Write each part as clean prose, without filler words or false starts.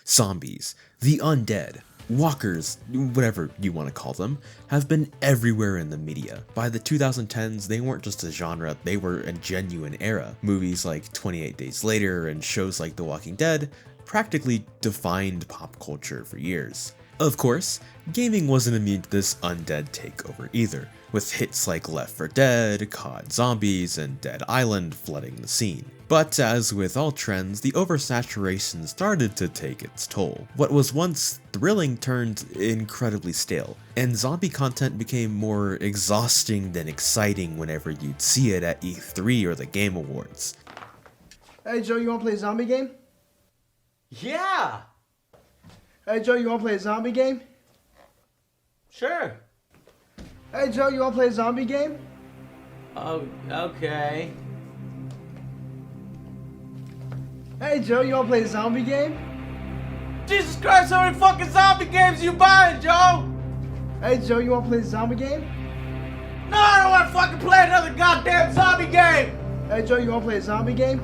Zombies, the undead, walkers, whatever you want to call them, have been everywhere in the media. By the 2010s, they weren't just a genre, they were a genuine era. Movies like 28 Days Later and shows like The Walking Dead practically defined pop culture for years. Of course, gaming wasn't immune to this undead takeover either, with hits like Left 4 Dead, COD Zombies, and Dead Island flooding the scene. But as with all trends, the oversaturation started to take its toll. What was once thrilling turned incredibly stale, and zombie content became more exhausting than exciting whenever you'd see it at E3 or the Game Awards. Hey Joe, you wanna play a zombie game? Yeah! Hey Joe, you wanna play a zombie game? Sure. Hey Joe, you wanna play a zombie game? Oh, okay. Hey Joe, you wanna play a zombie game? Jesus Christ, how many fucking zombie games you buying, Joe? Hey Joe, you wanna play a zombie game? No, I don't wanna fucking play another goddamn zombie game! Hey Joe, you wanna play a zombie game?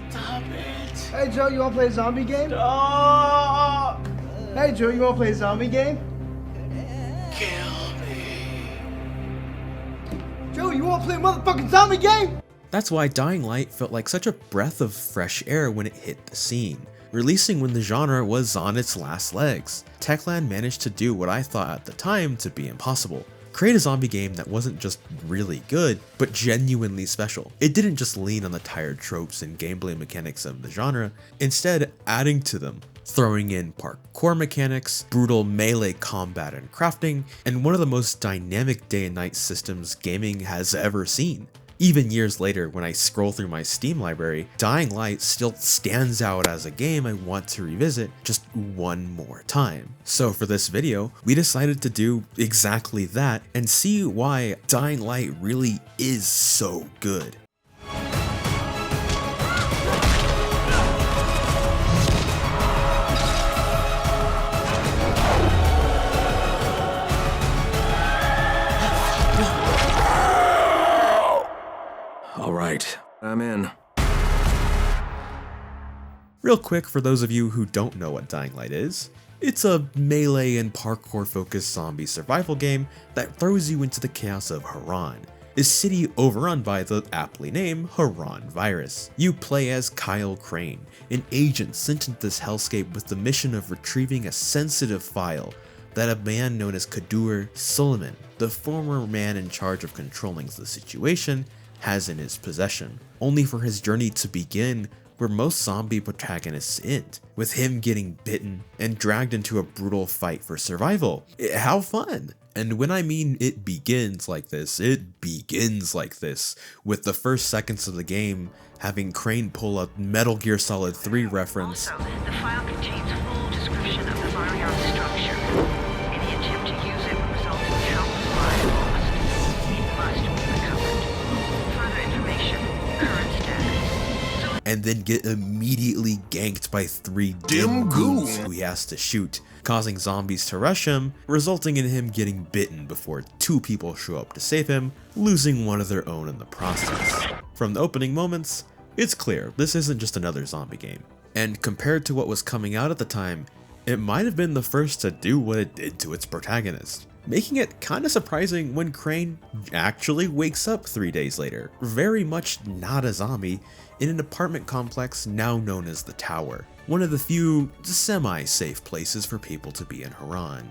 Stop it. Hey Joe, you wanna play a zombie game? Stop! Hey Joe, you wanna play a zombie game? Kill me. Joe, you wanna play a motherfucking zombie game? That's why Dying Light felt like such a breath of fresh air when it hit the scene. Releasing when the genre was on its last legs, Techland managed to do what I thought at the time to be impossible. Create a zombie game that wasn't just really good, but genuinely special. It didn't just lean on the tired tropes and gameplay mechanics of the genre, instead adding to them, throwing in parkour mechanics, brutal melee combat and crafting, and one of the most dynamic day and night systems gaming has ever seen. Even years later, when I scroll through my Steam library, Dying Light still stands out as a game I want to revisit just one more time. So for this video, we decided to do exactly that and see why Dying Light really is so good. Alright, I'm in. Real quick, for those of you who don't know what Dying Light is, it's a melee and parkour focused zombie survival game that throws you into the chaos of Haran, a city overrun by the aptly named Haran virus. You play as Kyle Crane, an agent sent into this hellscape with the mission of retrieving a sensitive file that a man known as Kadur Suleiman, the former man in charge of controlling the situation, has in his possession, only for his journey to begin where most zombie protagonists end, with him getting bitten and dragged into a brutal fight for survival. How fun! And when I mean it begins like this, it begins like this, with the first seconds of the game having Crane pull a Metal Gear Solid 3 reference. Also, the file contains full description of the Varian structure. Any attempt to use it would result in countless lives lost. It must be recovered. Further information, current status. And then get immediately ganked by 3 dim goons who he has to shoot, causing zombies to rush him, resulting in him getting bitten before 2 people show up to save him, losing one of their own in the process. From the opening moments, it's clear this isn't just another zombie game, and compared to what was coming out at the time, it might have been the first to do what it did to its protagonist, making it kinda surprising when Crane actually wakes up 3 days later, very much not a zombie, in an apartment complex now known as the Tower, one of the few semi-safe places for people to be in Haran,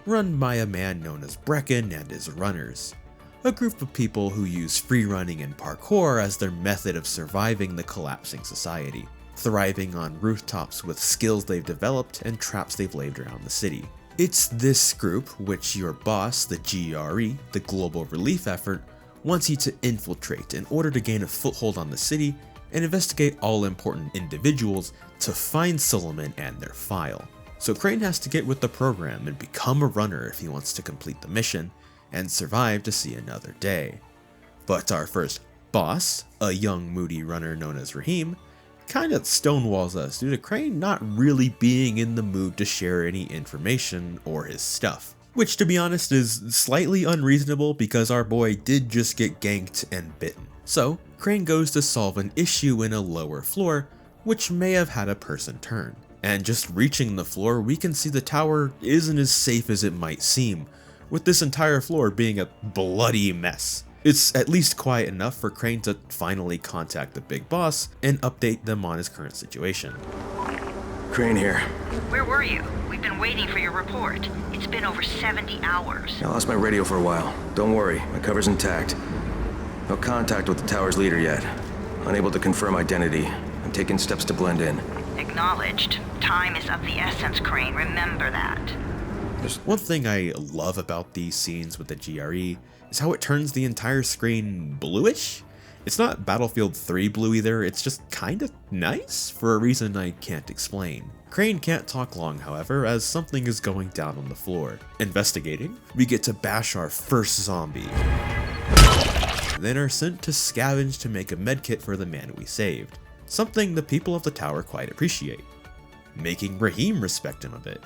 run by a man known as Brecken and his runners, a group of people who use free running and parkour as their method of surviving the collapsing society, thriving on rooftops with skills they've developed and traps they've laid around the city. It's this group which your boss, the GRE, the Global Relief Effort, wants you to infiltrate in order to gain a foothold on the city and investigate all important individuals to find Suleiman and their file. So Crane has to get with the program and become a runner if he wants to complete the mission and survive to see another day. But our first boss, a young moody runner known as Raheem, kinda stonewalls us due to Crane not really being in the mood to share any information or his stuff. Which, to be honest, is slightly unreasonable because our boy did just get ganked and bitten. So, Crane goes to solve an issue in a lower floor which may have had a person turn. And just reaching the floor, we can see the tower isn't as safe as it might seem, with this entire floor being a bloody mess. It's at least quiet enough for Crane to finally contact the big boss and update them on his current situation. Crane here. Where were you? We've been waiting for your report. It's been over 70 hours. I lost my radio for a while. Don't worry, my cover's intact. No contact with the tower's leader yet. Unable to confirm identity. I'm taking steps to blend in. Acknowledged. Time is of the essence, Crane. Remember that. One thing I love about these scenes with the GRE is how it turns the entire screen bluish. It's not Battlefield 3 blue either, it's just kinda nice for a reason I can't explain. Crane can't talk long, however, as something is going down on the floor. Investigating, we get to bash our first zombie, then are sent to scavenge to make a medkit for the man we saved, something the people of the tower quite appreciate, making Rahim respect him a bit,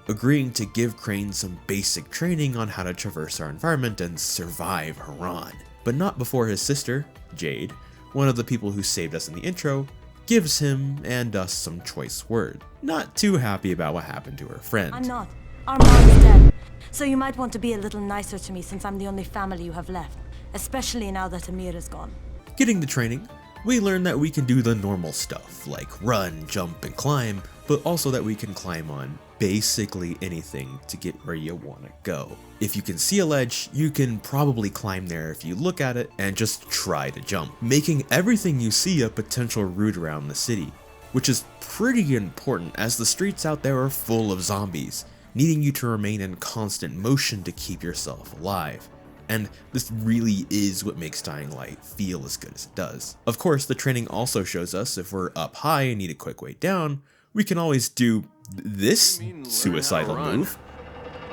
agreeing to give Crane some basic training on how to traverse our environment and survive Haran, but not before his sister, Jade, one of the people who saved us in the intro, gives him and us some choice words. Not too happy about what happened to her friend. I'm not. Our mom's dead. So you might want to be a little nicer to me since I'm the only family you have left, especially now that Amir is gone. Getting the training, we learn that we can do the normal stuff like run, jump, and climb, but also that we can climb on basically anything to get where you want to go. If you can see a ledge, you can probably climb there if you look at it and just try to jump, making everything you see a potential route around the city, which is pretty important as the streets out there are full of zombies, needing you to remain in constant motion to keep yourself alive. And this really is what makes Dying Light feel as good as it does. Of course, the training also shows us if we're up high and need a quick way down, we can always do this suicidal move.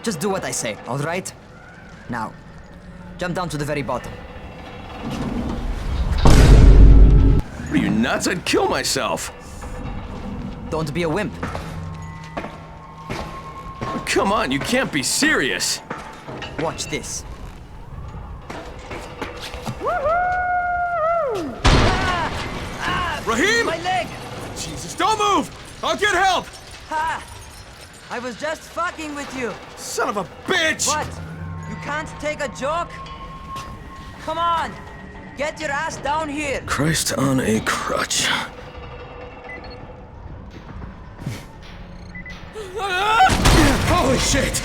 Just do what I say, alright? Now, jump down to the very bottom. Are you nuts? I'd kill myself. Don't be a wimp. Come on, you can't be serious. Watch this. Rahim! My leg! Jesus, don't move! I'll get help! Ha! I was just fucking with you. Son of a bitch! What? You can't take a joke? Come on! Get your ass down here! Christ on a crutch. Holy shit!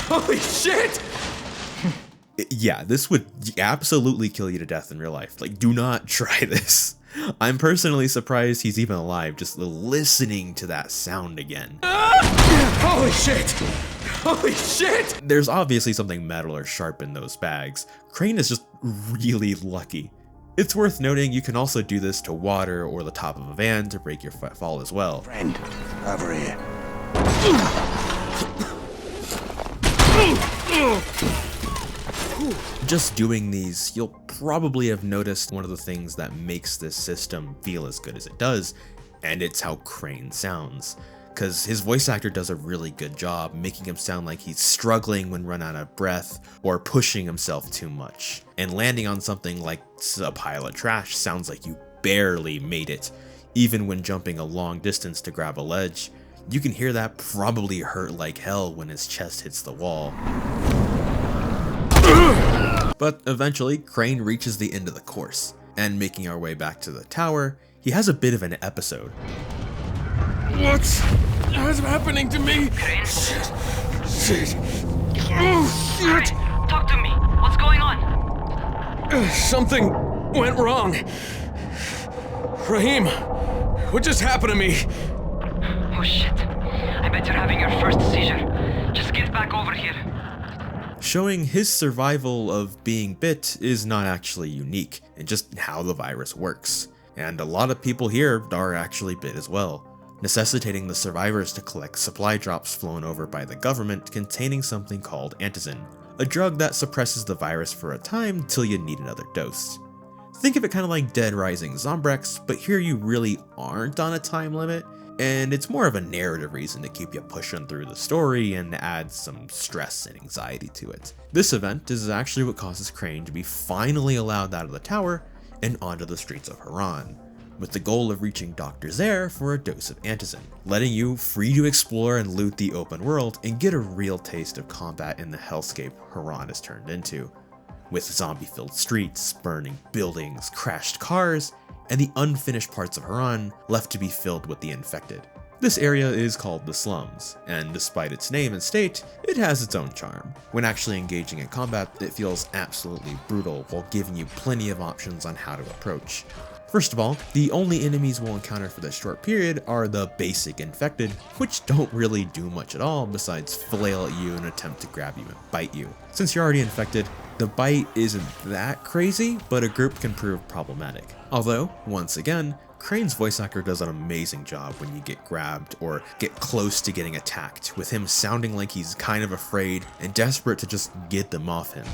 Holy shit! Yeah, this would absolutely kill you to death in real life. Like, do not try this. I'm personally surprised he's even alive just listening to that sound again. Holy shit! Holy shit! There's obviously something metal or sharp in those bags. Crane is just really lucky. It's worth noting you can also do this to water or the top of a van to break your fall as well. Friend, over here. Just doing these, you'll probably have noticed one of the things that makes this system feel as good as it does, and it's how Crane sounds. Because his voice actor does a really good job making him sound like he's struggling when run out of breath or pushing himself too much. And landing on something like a pile of trash sounds like you barely made it. Even when jumping a long distance to grab a ledge, you can hear that probably hurt like hell when his chest hits the wall. But eventually, Crane reaches the end of the course, and making our way back to the tower, he has a bit of an episode. What's happening to me? Shit. Shit. Oh, shit. Crane, talk to me. What's going on? Something went wrong. Rahim, what just happened to me? Oh shit. I bet you're having your first seizure. Just get back over here. Showing his survival of being bit is not actually unique, and just how the virus works. And a lot of people here are actually bit as well, necessitating the survivors to collect supply drops flown over by the government containing something called antizin, a drug that suppresses the virus for a time till you need another dose. Think of it kind of like Dead Rising Zombrex, but here you really aren't on a time limit, and it's more of a narrative reason to keep you pushing through the story and add some stress and anxiety to it. This event is actually what causes Crane to be finally allowed out of the tower and onto the streets of Haran, with the goal of reaching Dr. Zare for a dose of antizin, letting you free to explore and loot the open world and get a real taste of combat in the hellscape Haran is turned into, with zombie-filled streets, burning buildings, crashed cars, and the unfinished parts of Haran left to be filled with the infected. This area is called the Slums, and despite its name and state, it has its own charm. When actually engaging in combat, it feels absolutely brutal while giving you plenty of options on how to approach. First of all, the only enemies we'll encounter for this short period are the basic infected, which don't really do much at all besides flail at you and attempt to grab you and bite you. Since you're already infected, the bite isn't that crazy, but a group can prove problematic. Although, once again, Crane's voice actor does an amazing job when you get grabbed or get close to getting attacked, with him sounding like he's kind of afraid and desperate to just get them off him.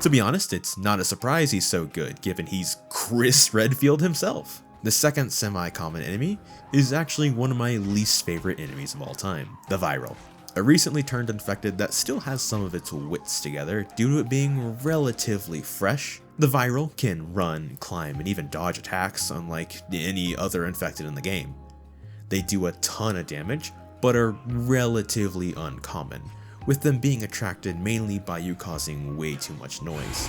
To be honest, it's not a surprise he's so good, given he's Chris Redfield himself. The second semi-common enemy is actually one of my least favorite enemies of all time, the Viral. A recently turned infected that still has some of its wits together due to it being relatively fresh. The Viral can run, climb, and even dodge attacks unlike any other infected in the game. They do a ton of damage, but are relatively uncommon, with them being attracted mainly by you causing way too much noise.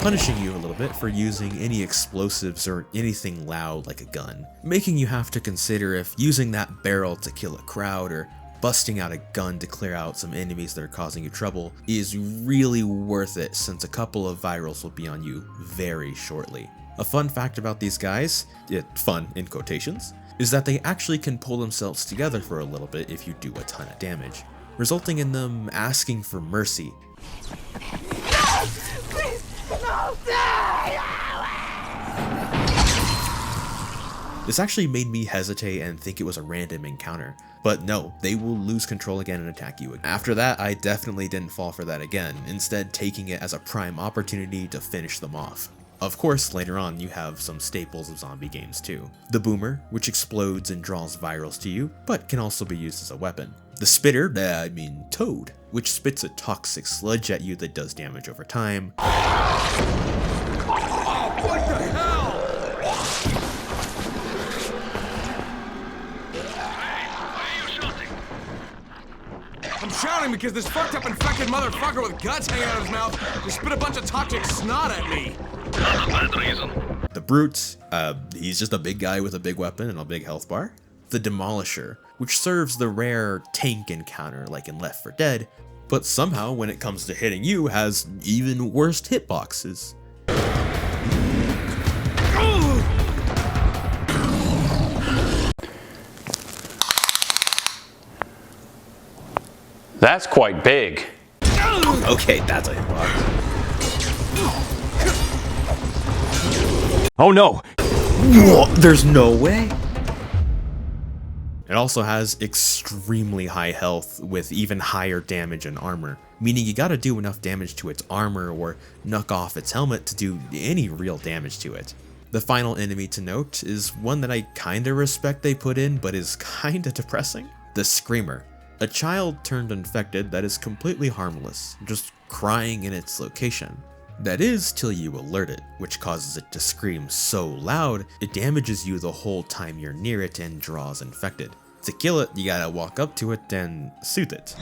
Punishing you a little bit for using any explosives or anything loud like a gun, making you have to consider if using that barrel to kill a crowd or busting out a gun to clear out some enemies that are causing you trouble is really worth it, since a couple of virals will be on you very shortly. A fun fact about these guys, fun in quotations, is that they actually can pull themselves together for a little bit if you do a ton of damage, resulting in them asking for mercy. This actually made me hesitate and think it was a random encounter, but no, they will lose control again and attack you. After that, I definitely didn't fall for that again, instead taking it as a prime opportunity to finish them off. Of course, later on you have some staples of zombie games too. The Boomer, which explodes and draws virals to you, but can also be used as a weapon. The Spitter, Toad, which spits a toxic sludge at you that does damage over time. What the hell? I'm shouting because this fucked up infected motherfucker with guts hanging out of his mouth just spit a bunch of toxic snot at me. Not a bad reason. The Brute, he's just a big guy with a big weapon and a big health bar. The Demolisher, which serves the rare tank encounter like in Left 4 Dead, but somehow when it comes to hitting you has even worse hitboxes. That's quite big. Okay, that's a hitbox. Oh no! What? There's no way? It also has extremely high health with even higher damage and armor, meaning you gotta do enough damage to its armor or knock off its helmet to do any real damage to it. The final enemy to note is one that I kinda respect they put in, but is kinda depressing. The Screamer. A child turned infected that is completely harmless, just crying in its location. That is till you alert it, which causes it to scream so loud, it damages you the whole time you're near it and draws infected. To kill it, you gotta walk up to it and soothe it.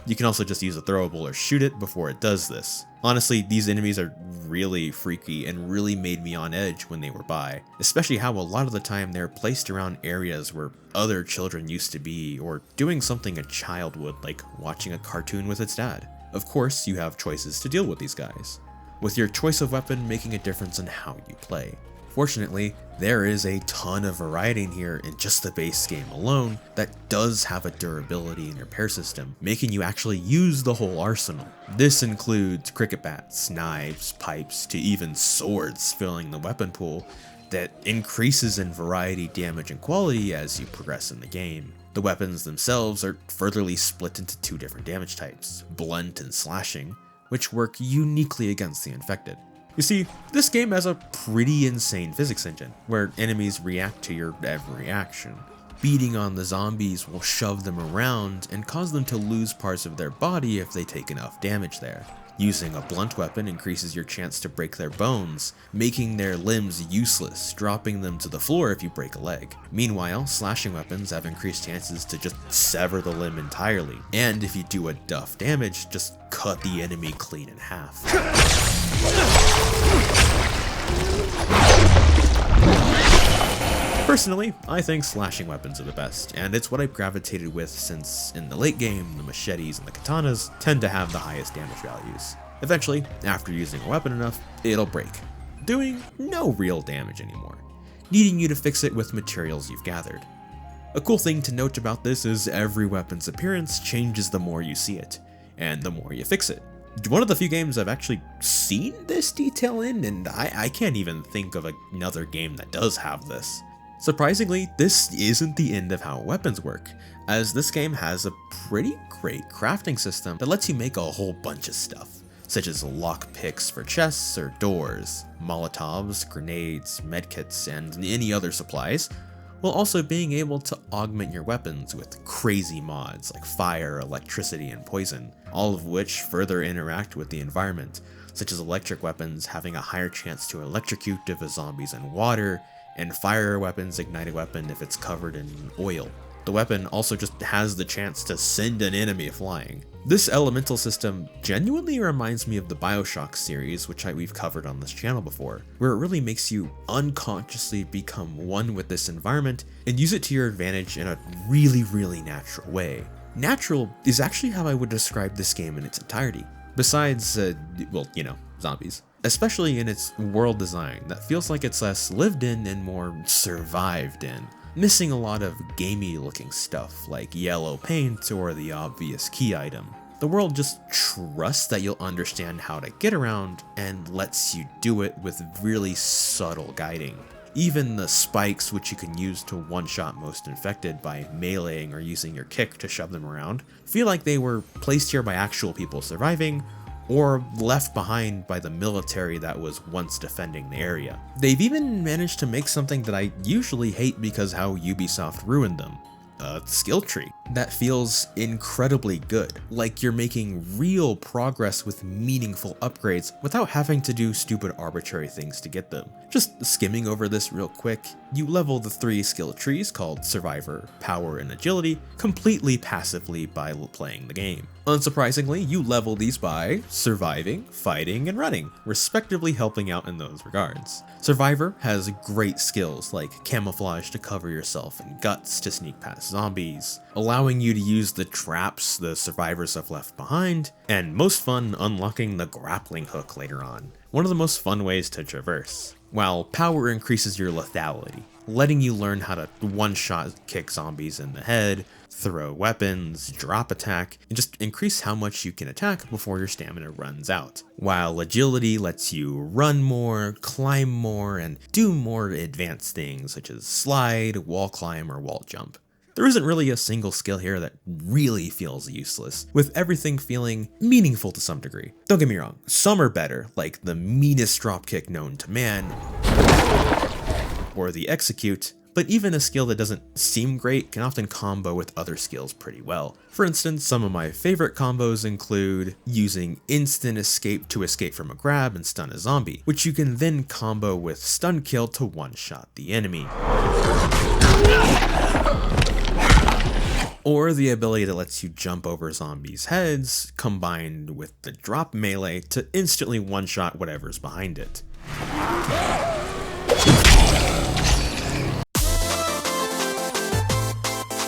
You can also just use a throwable or shoot it before it does this. Honestly, these enemies are really freaky and really made me on edge when they were by, especially how a lot of the time they're placed around areas where other children used to be, or doing something a child would, like watching a cartoon with its dad. Of course, you have choices to deal with these guys, with your choice of weapon making a difference in how you play. Fortunately, there is a ton of variety in here in just the base game alone that does have a durability and repair system, making you actually use the whole arsenal. This includes cricket bats, knives, pipes, to even swords filling the weapon pool, that increases in variety, damage, and quality as you progress in the game. The weapons themselves are furtherly split into 2 different damage types, blunt and slashing, which work uniquely against the infected. You see, this game has a pretty insane physics engine, where enemies react to your every action. Beating on the zombies will shove them around and cause them to lose parts of their body if they take enough damage there. Using a blunt weapon increases your chance to break their bones, making their limbs useless, dropping them to the floor if you break a leg. Meanwhile, slashing weapons have increased chances to just sever the limb entirely, and if you do enough damage, just cut the enemy clean in half. Personally, I think slashing weapons are the best, and it's what I've gravitated with since in the late game, the machetes and the katanas tend to have the highest damage values. Eventually, after using a weapon enough, it'll break, doing no real damage anymore, needing you to fix it with materials you've gathered. A cool thing to note about this is every weapon's appearance changes the more you see it, and the more you fix it. One of the few games I've actually seen this detail in, and I can't even think of another game that does have this. Surprisingly, this isn't the end of how weapons work, as this game has a pretty great crafting system that lets you make a whole bunch of stuff, such as lock picks for chests or doors, molotovs, grenades, medkits, and any other supplies, while also being able to augment your weapons with crazy mods like fire, electricity, and poison, all of which further interact with the environment, such as electric weapons having a higher chance to electrocute if a zombie's in water, and fire weapons ignite a weapon if it's covered in oil. The weapon also just has the chance to send an enemy flying. This elemental system genuinely reminds me of the BioShock series, which we've covered on this channel before, where it really makes you unconsciously become one with this environment and use it to your advantage in a really natural way. Natural is actually how I would describe this game in its entirety. Besides, zombies. Especially in its world design that feels like it's less lived in and more survived in, missing a lot of gamey looking stuff like yellow paint or the obvious key item. The world just trusts that you'll understand how to get around and lets you do it with really subtle guiding. Even the spikes, which you can use to one-shot most infected by meleeing or using your kick to shove them around, feel like they were placed here by actual people surviving, or left behind by the military that was once defending the area. They've even managed to make something that I usually hate because how Ubisoft ruined them. A skill tree that feels incredibly good, like you're making real progress with meaningful upgrades without having to do stupid arbitrary things to get them. Just skimming over this real quick, you level the 3 skill trees called Survivor, Power, and Agility completely passively by playing the game. Unsurprisingly, you level these by surviving, fighting, and running, respectively helping out in those regards. Survivor has great skills like camouflage to cover yourself and guts to sneak past zombies, allowing you to use the traps the survivors have left behind, and most fun, unlocking the grappling hook later on, one of the most fun ways to traverse. While Power increases your lethality, letting you learn how to one-shot kick zombies in the head, throw weapons, drop attack, and just increase how much you can attack before your stamina runs out. While Agility lets you run more, climb more, and do more advanced things such as slide, wall climb, or wall jump. There isn't really a single skill here that really feels useless, with everything feeling meaningful to some degree. Don't get me wrong, some are better, like the meanest dropkick known to man, or the execute, but even a skill that doesn't seem great can often combo with other skills pretty well. For instance, some of my favorite combos include using instant escape to escape from a grab and stun a zombie, which you can then combo with stun kill to one-shot the enemy. Or the ability that lets you jump over zombies' heads, combined with the drop melee to instantly one-shot whatever's behind it.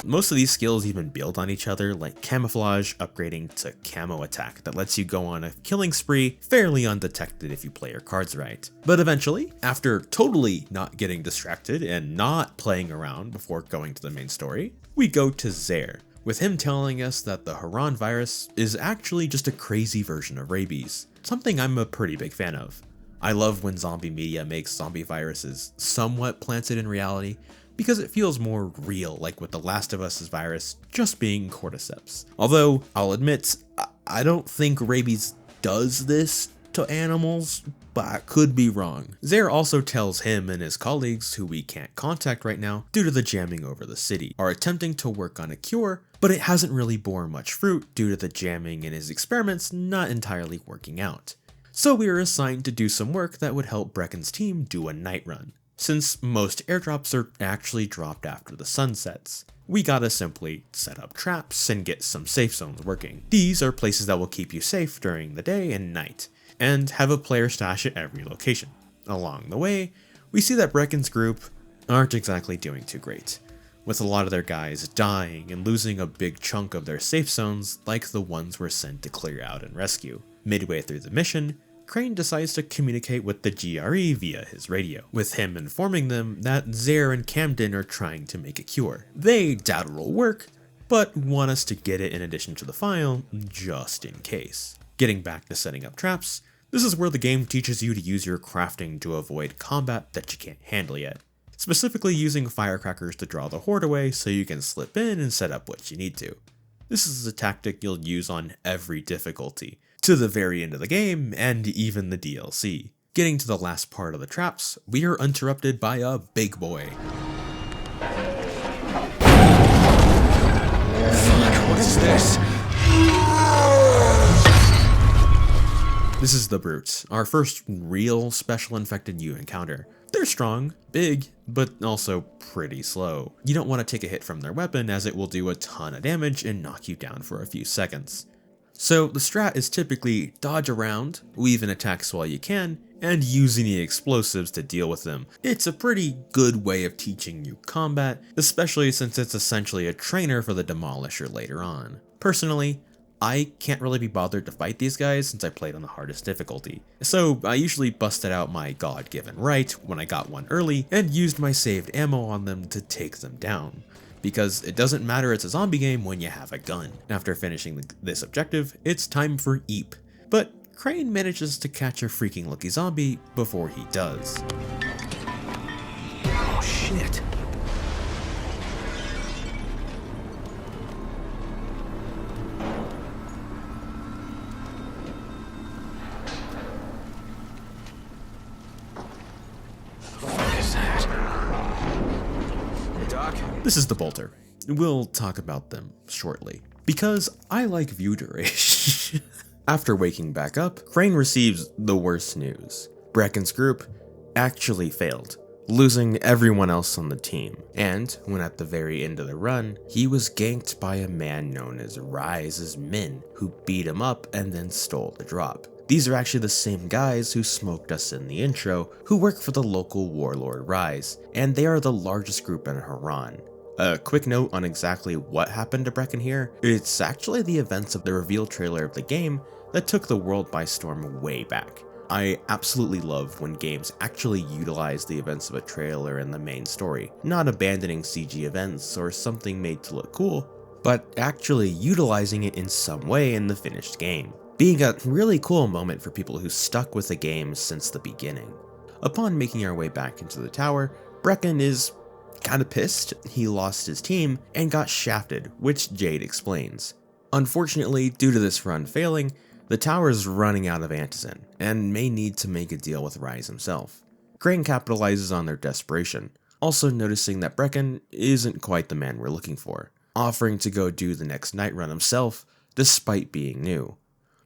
Most of these skills even build on each other, like camouflage upgrading to camo attack that lets you go on a killing spree fairly undetected if you play your cards right. But eventually, after totally not getting distracted and not playing around before going to the main story, we go to Zaire, with him telling us that the Haran virus is actually just a crazy version of rabies, something I'm a pretty big fan of. I love when zombie media makes zombie viruses somewhat planted in reality, because it feels more real, like with The Last of Us's virus just being cordyceps. Although, I'll admit, I don't think rabies does this to animals, but I could be wrong. Zaire also tells him and his colleagues, who we can't contact right now due to the jamming over the city, are attempting to work on a cure, but it hasn't really borne much fruit due to the jamming and his experiments not entirely working out. So we are assigned to do some work that would help Brecken's team do a night run. Since most airdrops are actually dropped after the sun sets, we gotta simply set up traps and get some safe zones working. These are places that will keep you safe during the day and night, and have a player stash at every location. Along the way, we see that Brecken's group aren't exactly doing too great, with a lot of their guys dying and losing a big chunk of their safe zones like the ones we're sent to clear out and rescue. Midway through the mission, Crane decides to communicate with the GRE via his radio, with him informing them that Zaire and Camden are trying to make a cure. They doubt it'll work, but want us to get it in addition to the file, just in case. Getting back to setting up traps, this is where the game teaches you to use your crafting to avoid combat that you can't handle yet. Specifically using firecrackers to draw the horde away so you can slip in and set up what you need to. This is a tactic you'll use on every difficulty, to the very end of the game, and even the DLC. Getting to the last part of the traps, we are interrupted by a big boy. Fuck, what is this? This is the Brutes, our first real special infected you encounter. They're strong, big, but also pretty slow. You don't want to take a hit from their weapon as it will do a ton of damage and knock you down for a few seconds. So the strat is typically dodge around, weave in attacks while you can, and use any explosives to deal with them. It's a pretty good way of teaching you combat, especially since it's essentially a trainer for the Demolisher later on. Personally, I can't really be bothered to fight these guys since I played on the hardest difficulty, so I usually busted out my God-given right when I got one early and used my saved ammo on them to take them down. Because it doesn't matter, it's a zombie game when you have a gun. After finishing this objective, it's time for Eep. But Crane manages to catch a freaking lucky zombie before he does. Oh shit. What is that? Hey, Doc? This is the Bolter. We'll talk about them shortly, because I like view duration. After waking back up, Crane receives the worst news. Brecken's group actually failed, losing everyone else on the team, and when at the very end of the run, he was ganked by a man known as Rise's men, who beat him up and then stole the drop. These are actually the same guys who smoked us in the intro, who work for the local warlord Rise, and they are the largest group in Haran. A quick note on exactly what happened to Brecken here, it's actually the events of the reveal trailer of the game that took the world by storm way back. I absolutely love when games actually utilize the events of a trailer in the main story, not abandoning CG events or something made to look cool, but actually utilizing it in some way in the finished game, being a really cool moment for people who stuck with the game since the beginning. Upon making our way back into the tower, Brecken is kinda pissed. He lost his team and got shafted, which Jade explains. Unfortunately, due to this run failing, the tower is running out of antizin, and may need to make a deal with Rise himself. Crane capitalizes on their desperation, also noticing that Brecken isn't quite the man we're looking for, offering to go do the next night run himself, despite being new.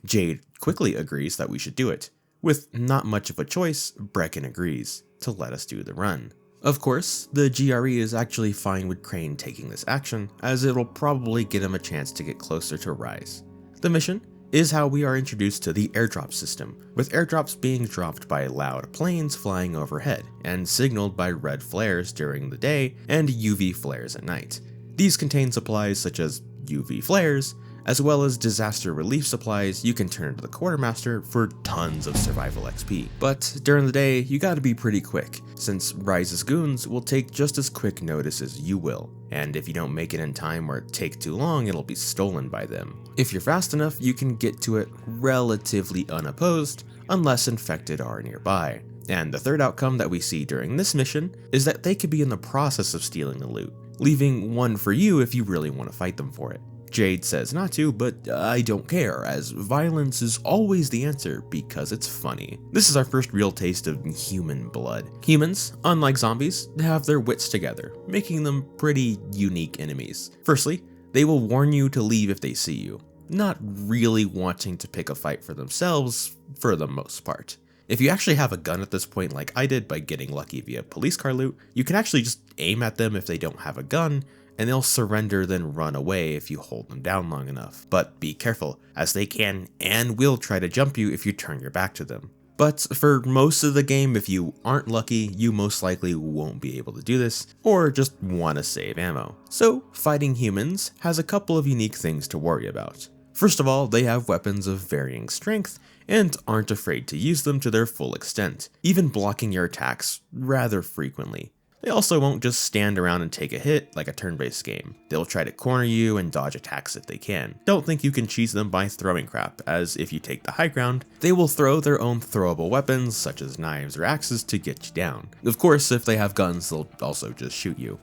Jade quickly agrees that we should do it. With not much of a choice, Brecken agrees to let us do the run. Of course, the GRE is actually fine with Crane taking this action, as it'll probably get him a chance to get closer to Rise. The mission is how we are introduced to the airdrop system, with airdrops being dropped by loud planes flying overhead, and signaled by red flares during the day and UV flares at night. These contain supplies such as UV flares, as well as disaster relief supplies you can turn into the quartermaster for tons of survival XP. But during the day, you gotta be pretty quick, since Rise's goons will take just as quick notice as you will, and if you don't make it in time or take too long, it'll be stolen by them. If you're fast enough, you can get to it relatively unopposed, unless infected are nearby. And the third outcome that we see during this mission is that they could be in the process of stealing the loot, leaving one for you if you really want to fight them for it. Jade says not to, but I don't care, as violence is always the answer because it's funny. This is our first real taste of human blood. Humans, unlike zombies, have their wits together, making them pretty unique enemies. Firstly, they will warn you to leave if they see you, not really wanting to pick a fight for themselves for the most part. If you actually have a gun at this point like I did by getting lucky via police car loot, you can actually just aim at them if they don't have a gun, and they'll surrender then run away if you hold them down long enough. But be careful, as they can and will try to jump you if you turn your back to them. But for most of the game, if you aren't lucky, you most likely won't be able to do this, or just want to save ammo. So fighting humans has a couple of unique things to worry about. First of all, they have weapons of varying strength, and aren't afraid to use them to their full extent, even blocking your attacks rather frequently. They also won't just stand around and take a hit like a turn-based game. They'll try to corner you and dodge attacks if they can. Don't think you can cheese them by throwing crap, as if you take the high ground, they will throw their own throwable weapons such as knives or axes to get you down. Of course, if they have guns, they'll also just shoot you.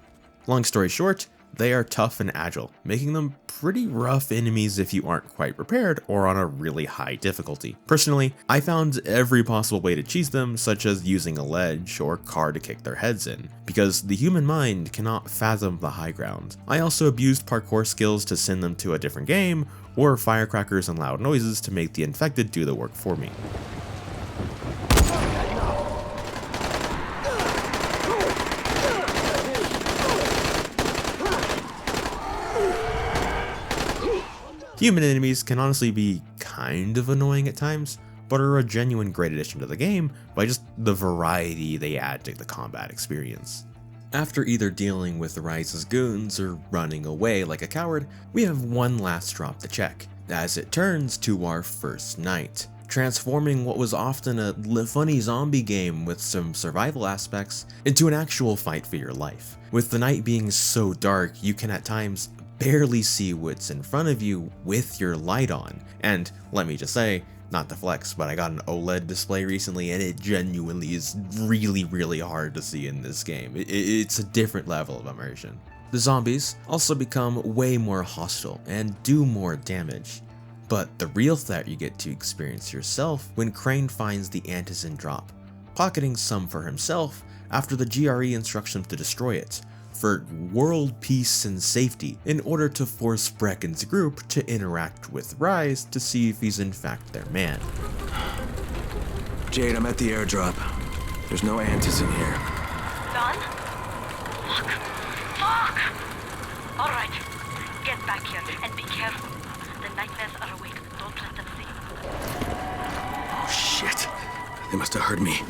Long story short, they are tough and agile, making them pretty rough enemies if you aren't quite prepared or on a really high difficulty. Personally, I found every possible way to cheese them, such as using a ledge or car to kick their heads in, because the human mind cannot fathom the high ground. I also abused parkour skills to send them to a different game, or firecrackers and loud noises to make the infected do the work for me. Human enemies can honestly be kind of annoying at times, but are a genuine great addition to the game by just the variety they add to the combat experience. After either dealing with Rise's goons or running away like a coward, we have one last drop to check, as it turns to our first night, transforming what was often a funny zombie game with some survival aspects into an actual fight for your life. With the night being so dark, you can at times barely see what's in front of you with your light on. And let me just say, not to flex, but I got an OLED display recently and it genuinely is really hard to see in this game. It's a different level of immersion. The zombies also become way more hostile and do more damage. But the real threat you get to experience yourself when Crane finds the Antizin drop, pocketing some for himself after the GRE instructs him to destroy it, for world peace and safety, in order to force Brecken's group to interact with Rise to see if he's in fact their man. Jade, I'm at the airdrop. There's no Antizin here. Done? Fuck! Alright, get back here and be careful. The nightmares are awake. Don't let them see you. Oh shit. They must have heard me.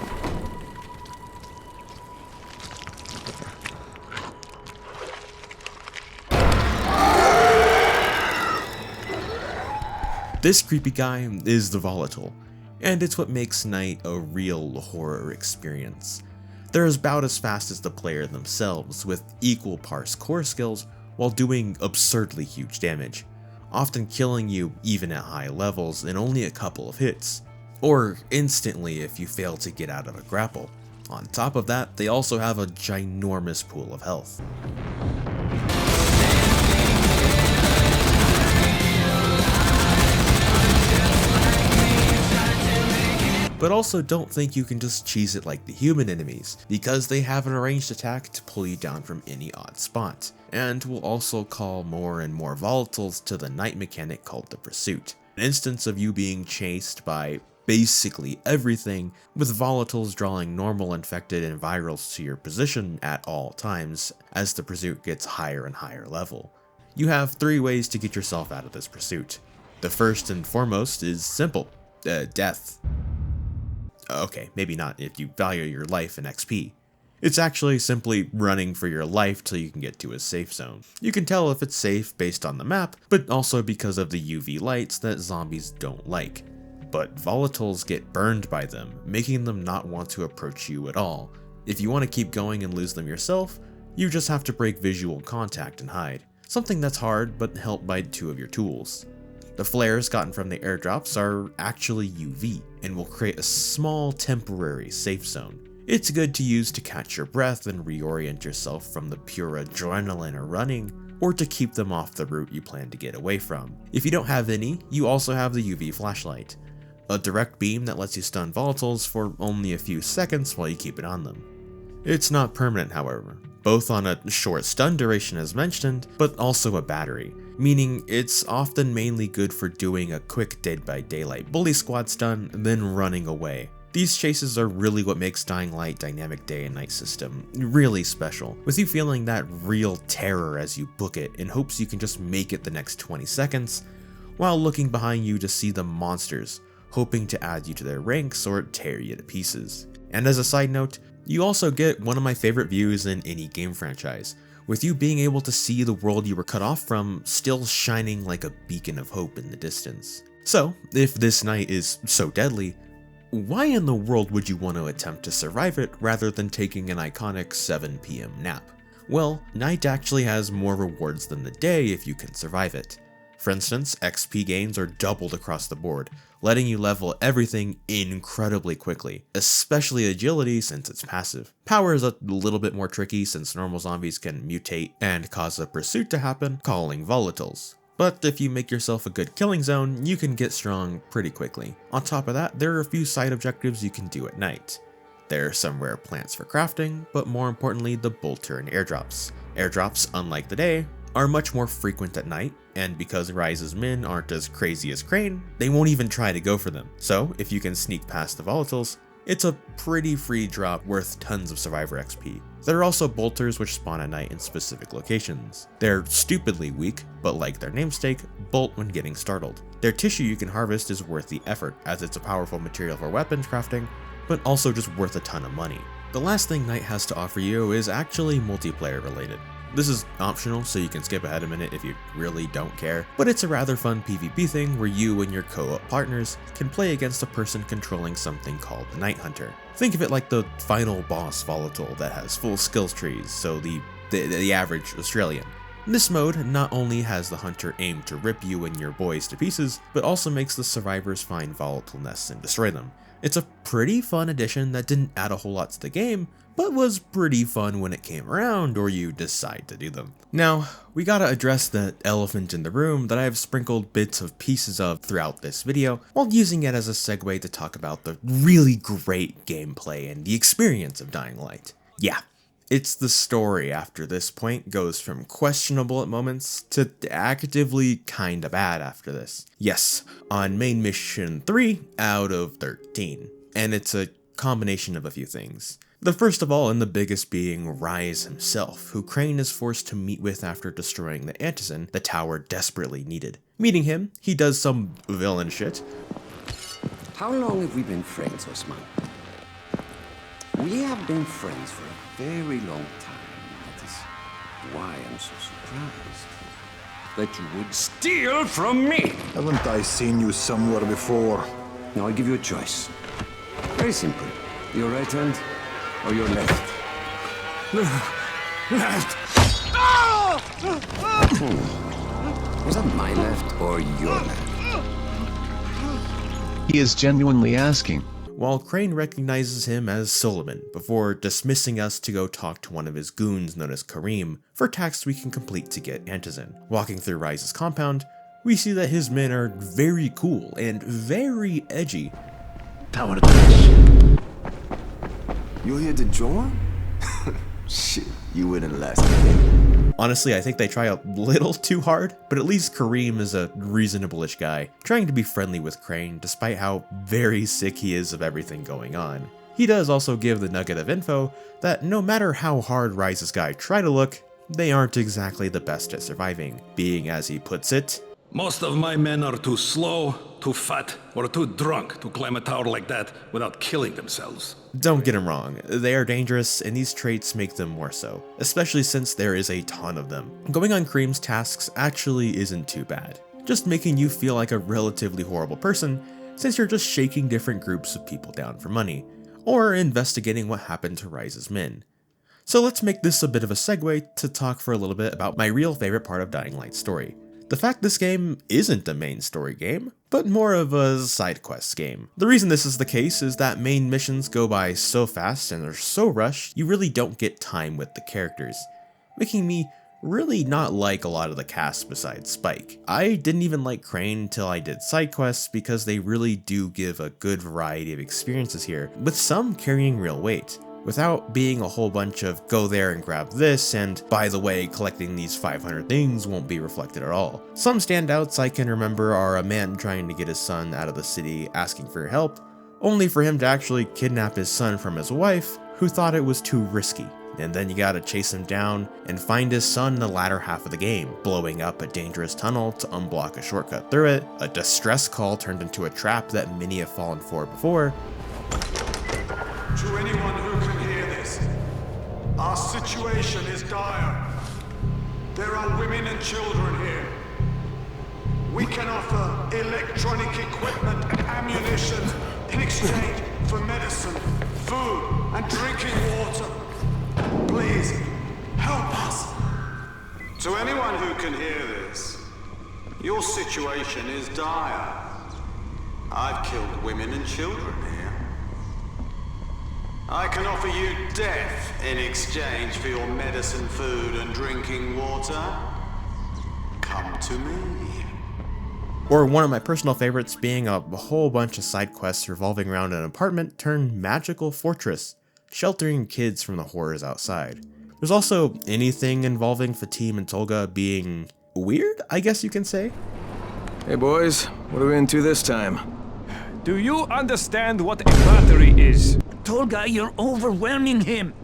This creepy guy is the Volatile, and it's what makes Night a real horror experience. They're about as fast as the player themselves, with equal parkour skills while doing absurdly huge damage, often killing you even at high levels in only a couple of hits, or instantly if you fail to get out of a grapple. On top of that, they also have a ginormous pool of health. But also don't think you can just cheese it like the human enemies, because they have an ranged attack to pull you down from any odd spot, and will also call more and more volatiles to the night mechanic called the Pursuit, an instance of you being chased by basically everything, with volatiles drawing normal infected and virals to your position at all times as the Pursuit gets higher and higher level. You have 3 ways to get yourself out of this pursuit. The first and foremost is simple, death. Okay, maybe not if you value your life and XP. It's actually simply running for your life till you can get to a safe zone. You can tell if it's safe based on the map, but also because of the UV lights that zombies don't like. But volatiles get burned by them, making them not want to approach you at all. If you want to keep going and lose them yourself, you just have to break visual contact and hide. Something that's hard, but helped by 2 of your tools. The flares gotten from the airdrops are actually UV, and will create a small temporary safe zone. It's good to use to catch your breath and reorient yourself from the pure adrenaline of running, or to keep them off the route you plan to get away from. If you don't have any, you also have the UV flashlight, a direct beam that lets you stun volatiles for only a few seconds while you keep it on them. It's not permanent, however, both on a short stun duration as mentioned, but also a battery, meaning it's often mainly good for doing a quick Dead by Daylight bully squad stun, then running away. These chases are really what makes Dying Light dynamic day and night system really special, with you feeling that real terror as you book it in hopes you can just make it the next 20 seconds, while looking behind you to see the monsters, hoping to add you to their ranks or tear you to pieces. And as a side note, you also get one of my favorite views in any game franchise, with you being able to see the world you were cut off from still shining like a beacon of hope in the distance. So, if this night is so deadly, why in the world would you want to attempt to survive it rather than taking an iconic 7 PM nap? Well, night actually has more rewards than the day if you can survive it. For instance, XP gains are doubled across the board, letting you level everything incredibly quickly, especially agility since it's passive. Power is a little bit more tricky since normal zombies can mutate and cause a pursuit to happen, calling volatiles. But if you make yourself a good killing zone, you can get strong pretty quickly. On top of that, there are a few side objectives you can do at night. There are some rare plants for crafting, but more importantly the bolter and airdrops. Airdrops, unlike the day, are much more frequent at night, and because Ryze's men aren't as crazy as Crane, they won't even try to go for them. So if you can sneak past the volatiles, it's a pretty free drop worth tons of survivor XP. There are also bolters which spawn at night in specific locations. They're stupidly weak, but like their namesake, bolt when getting startled. Their tissue you can harvest is worth the effort, as it's a powerful material for weapons crafting, but also just worth a ton of money. The last thing night has to offer you is actually multiplayer related. This is optional, so you can skip ahead a minute if you really don't care, but it's a rather fun PvP thing where you and your co-op partners can play against a person controlling something called the Night Hunter. Think of it like the final boss volatile that has full skills trees, so the average Australian. This mode not only has the hunter aim to rip you and your boys to pieces, but also makes the survivors find volatile nests and destroy them. It's a pretty fun addition that didn't add a whole lot to the game, but was pretty fun when it came around or you decide to do them. Now, we gotta address the elephant in the room that I have sprinkled bits of pieces of throughout this video, while using it as a segue to talk about the really great gameplay and the experience of Dying Light. Yeah, it's the story after this point goes from questionable at moments to actively kinda bad after this. Yes, on main mission 3 out of 13, and it's a combination of a few things. The first of all, and the biggest being Ryze himself, who Crane is forced to meet with after destroying the Antizin the tower desperately needed. Meeting him, he does some villain shit. How long have we been friends, Osman? We have been friends for a very long time. That is why I'm so surprised that you would steal from me. Haven't I seen you somewhere before? Now I'll give you a choice. Very simple. Your right hand or your left? Left! Was that my left or your left? He is genuinely asking. While Crane recognizes him as Solomon, before dismissing us to go talk to one of his goons known as Kareem for tasks we can complete to get Antizin. Walking through Ryze's compound, we see that his men are very cool and very edgy. Tower attached. You here to join? Shit, you wouldn't last. Honestly, I think they try a little too hard, but at least Kareem is a reasonable-ish guy, trying to be friendly with Crane despite how very sick he is of everything going on. He does also give the nugget of info that no matter how hard Ryze's guy try to look, they aren't exactly the best at surviving, being, as he puts it, most of my men are too slow, too fat or too drunk to climb a tower like that without killing themselves. Don't get him wrong, they are dangerous and these traits make them more so, especially since there is a ton of them. Going on Cream's tasks actually isn't too bad, just making you feel like a relatively horrible person since you're just shaking different groups of people down for money, or investigating what happened to Rise's men. So let's make this a bit of a segue to talk for a little bit about my real favorite part of Dying Light's story. The fact this game isn't a main story game, but more of a side quest game. The reason this is the case is that main missions go by so fast and are so rushed, you really don't get time with the characters, making me really not like a lot of the cast besides Spike. I didn't even like Crane till I did side quests because they really do give a good variety of experiences here, with some carrying real weight, without being a whole bunch of go there and grab this and by the way collecting these 500 things won't be reflected at all. Some standouts I can remember are a man trying to get his son out of the city asking for help, only for him to actually kidnap his son from his wife who thought it was too risky. And then you gotta chase him down and find his son in the latter half of the game, blowing up a dangerous tunnel to unblock a shortcut through it, a distress call turned into a trap that many have fallen for before. To anyone who can hear this, our situation is dire. There are women and children here. We can offer electronic equipment and ammunition in exchange for medicine, food, and drinking water. Please, help us. To anyone who can hear this, your situation is dire. I've killed women and children here. I can offer you death in exchange for your medicine, food, and drinking water. Come to me. Or one of my personal favorites being a whole bunch of side quests revolving around an apartment turned magical fortress, sheltering kids from the horrors outside. There's also anything involving Fatim and Tolga being weird, I guess you can say. Hey boys, what are we into this time? Do you understand what a battery is? Tolga, you're overwhelming him.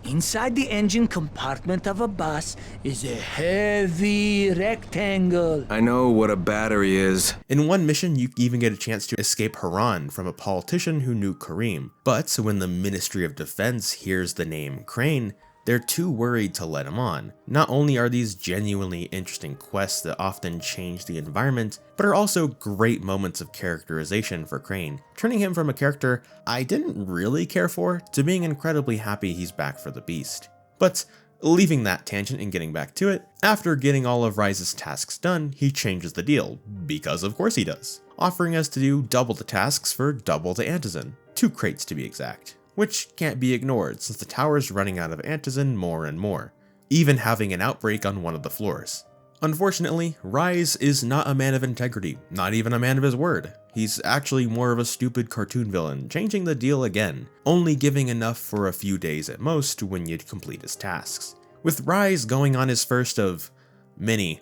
Inside the engine compartment of a bus is a heavy rectangle. I know what a battery is. In one mission, you even get a chance to escape Haran from a politician who knew Kareem. But when the Ministry of Defense hears the name Crane, they're too worried to let him on. Not only are these genuinely interesting quests that often change the environment, but are also great moments of characterization for Crane, turning him from a character I didn't really care for to being incredibly happy he's back for the Beast. But leaving that tangent and getting back to it, after getting all of Rise's tasks done, he changes the deal, because of course he does, offering us to do double the tasks for double the antizin, 2 crates to be exact. Which can't be ignored since the tower's running out of antizin more and more, even having an outbreak on one of the floors. Unfortunately, Rise is not a man of integrity, not even a man of his word. He's actually more of a stupid cartoon villain, changing the deal again, only giving enough for a few days at most when you'd complete his tasks. With Rise going on his first of many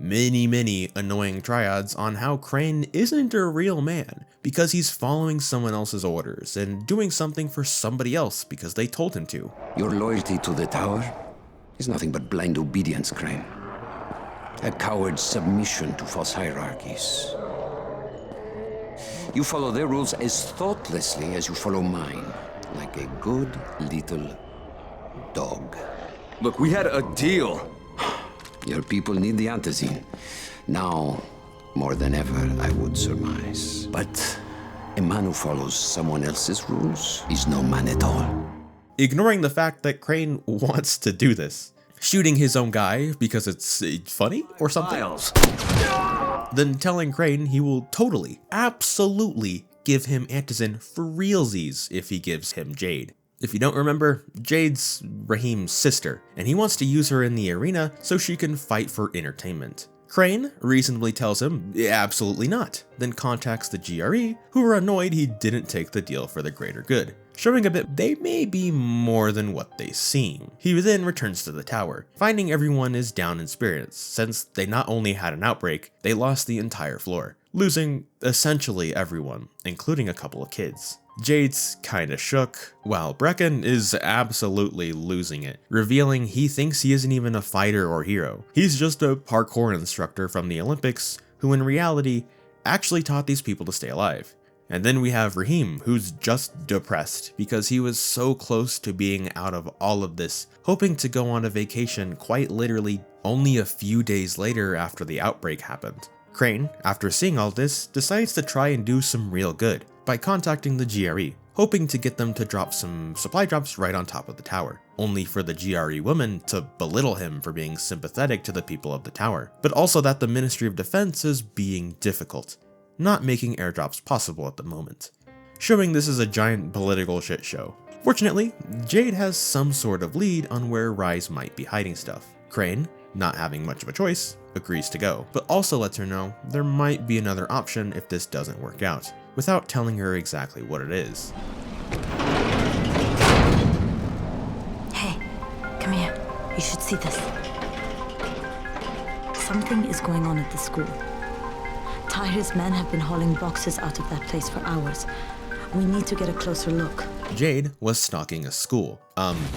annoying triads on how Crane isn't a real man because he's following someone else's orders and doing something for somebody else because they told him to. Your loyalty to the tower is nothing but blind obedience, Crane. A coward's submission to false hierarchies. You follow their rules as thoughtlessly as you follow mine, like a good little dog. Look, we had a deal. Your people need the antizin. Now, more than ever, I would surmise. But a man who follows someone else's rules is no man at all. Ignoring the fact that Crane wants to do this. Shooting his own guy because it's funny or something. Then telling Crane he will totally, absolutely give him antizin for realsies if he gives him Jade. If you don't remember, Jade's Raheem's sister, and he wants to use her in the arena so she can fight for entertainment. Crane reasonably tells him, absolutely not, then contacts the GRE, who are annoyed he didn't take the deal for the greater good, showing a bit they may be more than what they seem. He then returns to the tower, finding everyone is down in spirits, since they not only had an outbreak, they lost the entire floor, losing essentially everyone, including a couple of kids. Jade's kinda shook, while Brecken is absolutely losing it, revealing he thinks he isn't even a fighter or hero. He's just a parkour instructor from the Olympics, who in reality actually taught these people to stay alive. And then we have Raheem, who's just depressed because he was so close to being out of all of this, hoping to go on a vacation quite literally only a few days later after the outbreak happened. Crane, after seeing all this, decides to try and do some real good by contacting the GRE, hoping to get them to drop some supply drops right on top of the tower, only for the GRE woman to belittle him for being sympathetic to the people of the tower, but also that the Ministry of Defense is being difficult, not making airdrops possible at the moment, showing this is a giant political shit show. Fortunately, Jade has some sort of lead on where Rise might be hiding stuff. Crane, not having much of a choice, agrees to go, but also lets her know there might be another option if this doesn't work out, without telling her exactly what it is. Hey, come here. You should see this. Something is going on at the school. Tahir's men have been hauling boxes out of that place for hours. We need to get a closer look. Jade was stalking a school,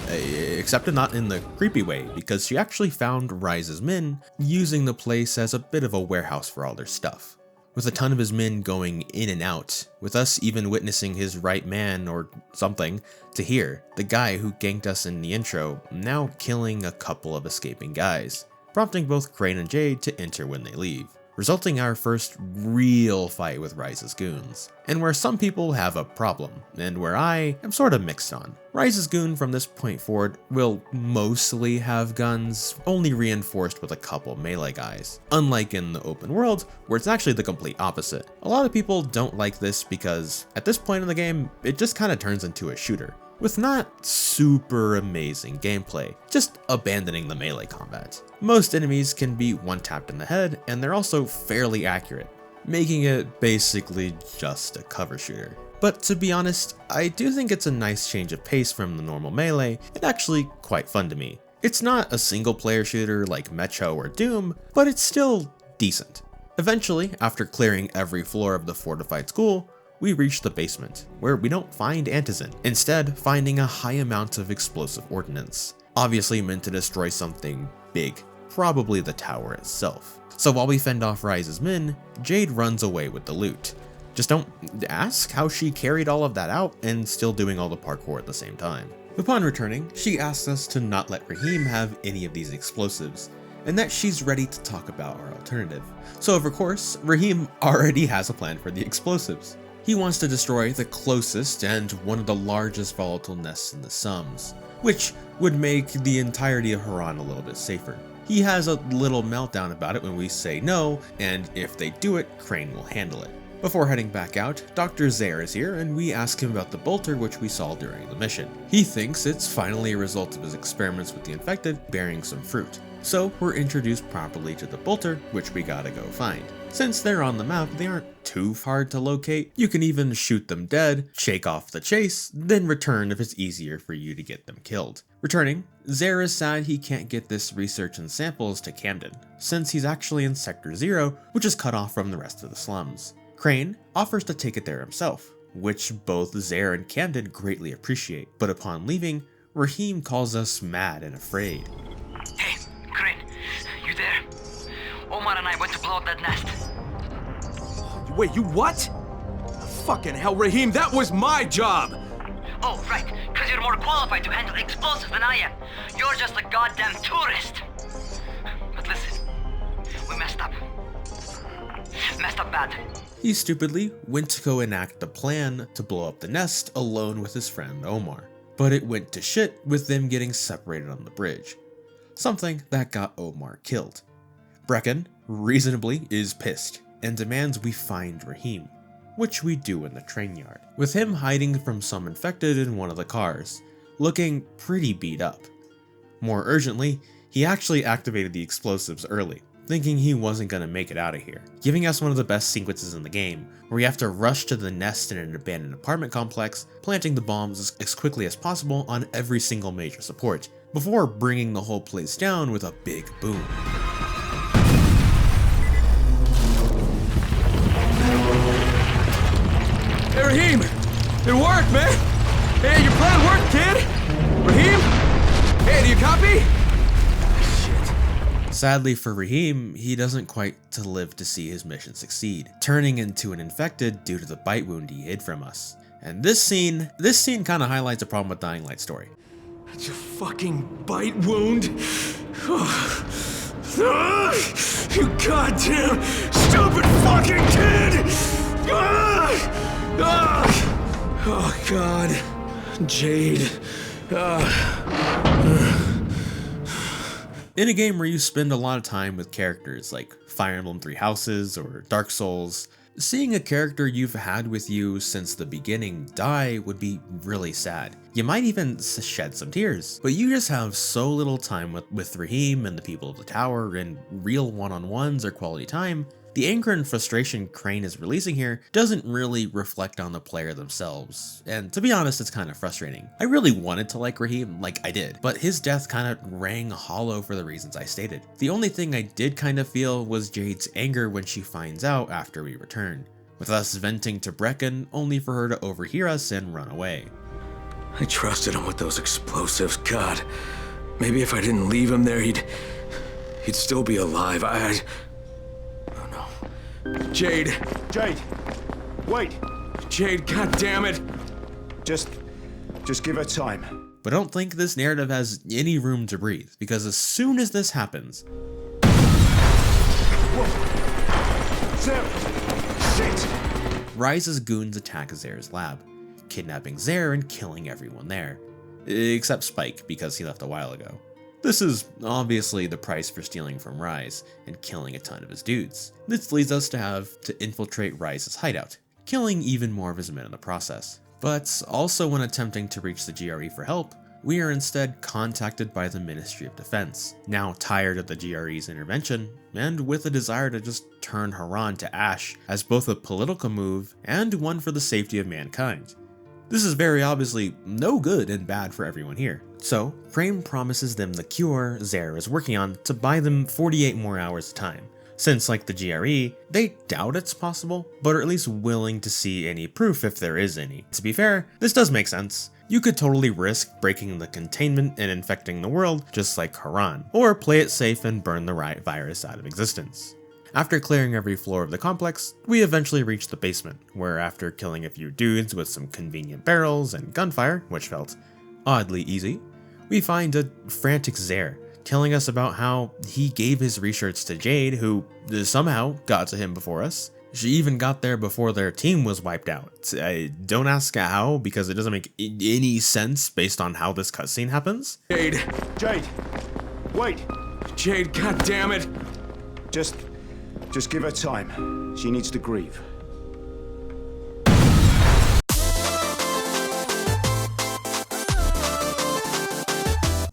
except not in the creepy way, because she actually found Rise's men using the place as a bit of a warehouse for all their stuff, with a ton of his men going in and out, with us even witnessing his right man or something, Tahir, the guy who ganked us in the intro, now killing a couple of escaping guys, prompting both Crane and Jade to enter when they leave, resulting in our first real fight with Rise's goons, and where some people have a problem, and where I am sort of mixed on. Rise's goon from this point forward will mostly have guns, only reinforced with a couple melee guys, unlike in the open world, where it's actually the complete opposite. A lot of people don't like this because, at this point in the game, it just kind of turns into a shooter, with not super amazing gameplay, just abandoning the melee combat. Most enemies can be one-tapped in the head, and they're also fairly accurate, making it basically just a cover shooter. But to be honest, I do think it's a nice change of pace from the normal melee, and actually quite fun to me. It's not a single-player shooter like Metro or Doom, but it's still decent. Eventually, after clearing every floor of the fortified school, we reach the basement, where we don't find Antizin, instead finding a high amount of explosive ordnance, obviously meant to destroy something big, probably the tower itself. So while we fend off Rise's men, Jade runs away with the loot. Just don't ask how she carried all of that out and still doing all the parkour at the same time. Upon returning, she asks us to not let Raheem have any of these explosives, and that she's ready to talk about our alternative. So of course, Raheem already has a plan for the explosives. He wants to destroy the closest and one of the largest volatile nests in the Sums, which would make the entirety of Haran a little bit safer. He has a little meltdown about it when we say no, and if they do it, Crane will handle it. Before heading back out, Dr. Zare is here, and we ask him about the bolter which we saw during the mission. He thinks it's finally a result of his experiments with the infected bearing some fruit. So we're introduced properly to the bolter, which we gotta go find. Since they're on the map, they aren't too hard to locate. You can even shoot them dead, shake off the chase, then return if it's easier for you to get them killed. Returning, Zare is sad he can't get this research and samples to Camden, since he's actually in Sector 0, which is cut off from the rest of the slums. Crane offers to take it there himself, which both Zare and Camden greatly appreciate, but upon leaving, Raheem calls us mad and afraid. Hey, Crane, you there? Omar and I went to blow up that nest. Wait, you what? Fucking hell, Raheem, that was my job! Oh, right, because you're more qualified to handle explosives than I am. You're just a goddamn tourist. But listen, we messed up. Messed up bad. He stupidly went to go enact the plan to blow up the nest alone with his friend Omar, but it went to shit with them getting separated on the bridge, something that got Omar killed. Brecken, reasonably, is pissed and demands we find Raheem, which we do in the train yard, with him hiding from some infected in one of the cars, looking pretty beat up. More urgently, he actually activated the explosives early, thinking he wasn't gonna make it out of here, giving us one of the best sequences in the game, where we have to rush to the nest in an abandoned apartment complex, planting the bombs as quickly as possible on every single major support, before bringing the whole place down with a big boom. Hey, Raheem! It worked, man! Hey, your plan worked, kid! Raheem? Hey, do you copy? Shit. Sadly for Raheem, he doesn't quite live to see his mission succeed, turning into an infected due to the bite wound he hid from us. And this scene kind of highlights a problem with Dying Light's story. It's a fucking bite wound. You goddamn stupid fucking kid! Oh god. Jade. In a game where you spend a lot of time with characters like Fire Emblem Three Houses or Dark Souls, seeing a character you've had with you since the beginning die would be really sad. You might even shed some tears, but you just have so little time with Raheem and the people of the tower and real one-on-ones or quality time. The anger and frustration Crane is releasing here doesn't really reflect on the player themselves, and to be honest, it's kind of frustrating. I really wanted to like Raheem, like I did, but his death kind of rang hollow for the reasons I stated. The only thing I did kind of feel was Jade's anger when she finds out after we return, with us venting to Brecken only for her to overhear us and run away. I trusted him with those explosives. God, maybe if I didn't leave him there, he'd still be alive. Oh no. Jade, wait. Jade, god damn it. Just give her time. But I don't think this narrative has any room to breathe, because as soon as this happens... Shit! Ryze's goons attack Zare's lab, kidnapping Zare and killing everyone there. Except Spike, because he left a while ago. This is obviously the price for stealing from Ryze and killing a ton of his dudes. This leads us to have to infiltrate Ryze's hideout, killing even more of his men in the process. But also when attempting to reach the GRE for help, we are instead contacted by the Ministry of Defense, now tired of the GRE's intervention, and with a desire to just turn Haran to ash as both a political move and one for the safety of mankind. This is very obviously no good and bad for everyone here. So, Crane promises them the cure Zare is working on to buy them 48 more hours of time, since like the GRE, they doubt it's possible, but are at least willing to see any proof if there is any. To be fair, this does make sense. You could totally risk breaking the containment and infecting the world just like Haran, or play it safe and burn the virus out of existence. After clearing every floor of the complex, we eventually reach the basement, where after killing a few dudes with some convenient barrels and gunfire, which felt oddly easy, we find a frantic Zare, telling us about how he gave his research to Jade, who somehow got to him before us. She even got there before their team was wiped out. Don't ask how, because it doesn't make any sense based on how this cutscene happens. Jade, wait. Jade, god damn it. Just give her time. She needs to grieve.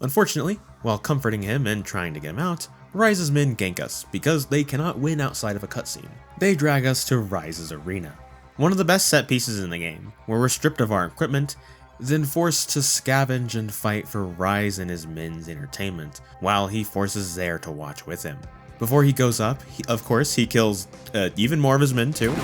Unfortunately, while comforting him and trying to get him out, Ryze's men gank us because they cannot win outside of a cutscene. They drag us to Ryze's arena, one of the best set pieces in the game, where we're stripped of our equipment, then forced to scavenge and fight for Ryze and his men's entertainment, while he forces Zare to watch with him. Before he goes up, of course, he kills even more of his men too.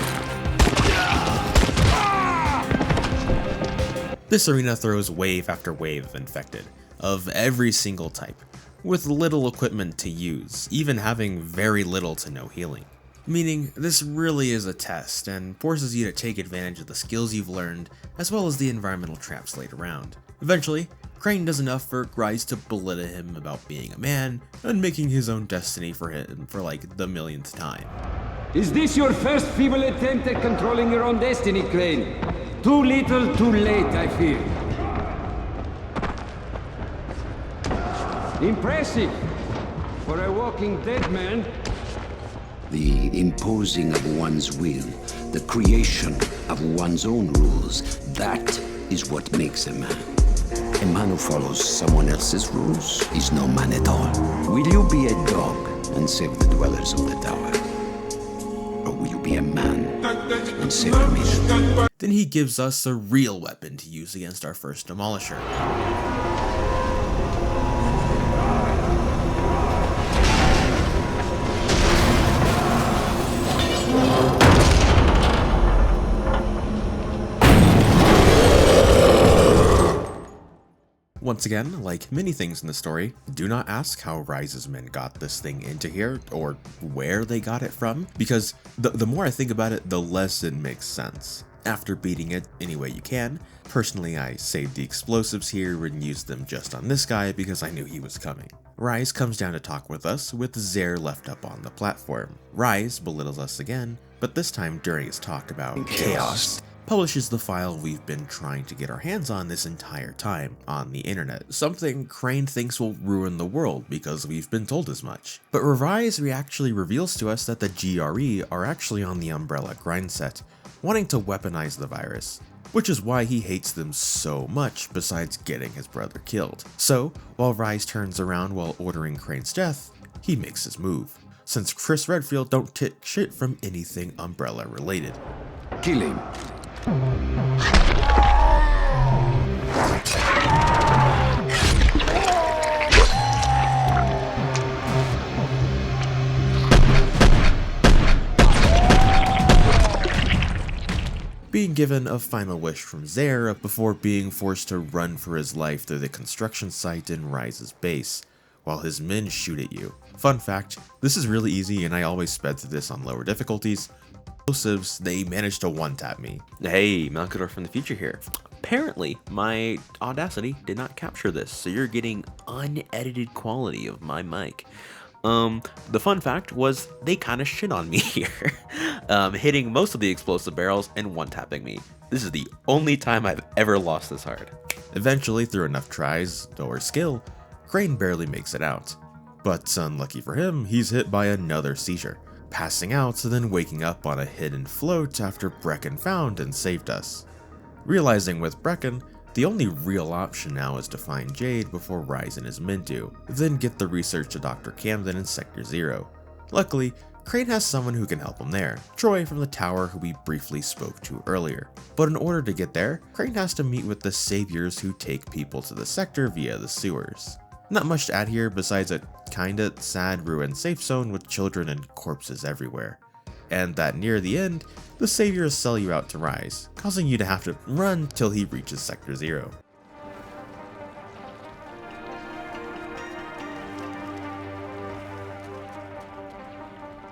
This arena throws wave after wave of infected, of every single type, with little equipment to use, even having very little to no healing. Meaning, this really is a test and forces you to take advantage of the skills you've learned, as well as the environmental traps laid around. Eventually, Crane does enough for Ryze to belittle him about being a man and making his own destiny for him for like the millionth time. Is this your first feeble attempt at controlling your own destiny, Crane? Too little, too late, I fear. Impressive! For a walking dead man. The imposing of one's will, the creation of one's own rules, that is what makes a man. A man who follows someone else's rules is no man at all. Will you be a dog and save the dwellers of the tower? Or will you be a man and save a mission? Then he gives us a real weapon to use against our first demolisher. Once again, like many things in the story, do not ask how Rise's men got this thing into here or where they got it from, because the more I think about it, the less it makes sense. After beating it any way you can, personally I saved the explosives here and used them just on this guy because I knew he was coming. Rise comes down to talk with us with Zare left up on the platform. Rise belittles us again, but this time during his talk about chaos, publishes the file we've been trying to get our hands on this entire time on the internet, something Crane thinks will ruin the world because we've been told as much. But Rise actually reveals to us that the GRE are actually on the Umbrella grind set, wanting to weaponize the virus, which is why he hates them so much besides getting his brother killed. So, while Rise turns around while ordering Crane's death, he makes his move, since Chris Redfield don't take shit from anything Umbrella related. Kill him. Being given a final wish from Zare before being forced to run for his life through the construction site in Rise's base, while his men shoot at you. Fun fact, this is really easy and I always sped through this on lower difficulties. Explosives, they managed to one-tap me. Hey, Malkador from the future here. Apparently, my Audacity did not capture this, so you're getting unedited quality of my mic. The fun fact was they kind of shit on me here, hitting most of the explosive barrels and one-tapping me. This is the only time I've ever lost this hard. Eventually, through enough tries or skill, Crane barely makes it out. But unlucky for him, he's hit by another seizure, passing out then waking up on a hidden float after Brecken found and saved us. Realizing with Brecken, the only real option now is to find Jade before Rise and his men do, then get the research to Dr. Camden in Sector 0. Luckily, Crane has someone who can help him there, Troy from the tower who we briefly spoke to earlier. But in order to get there, Crane has to meet with the saviors who take people to the sector via the sewers. Not much to add here besides a kinda sad ruined safe zone with children and corpses everywhere. And that near the end, the saviors sell you out to Rise, causing you to have to run till he reaches Sector 0.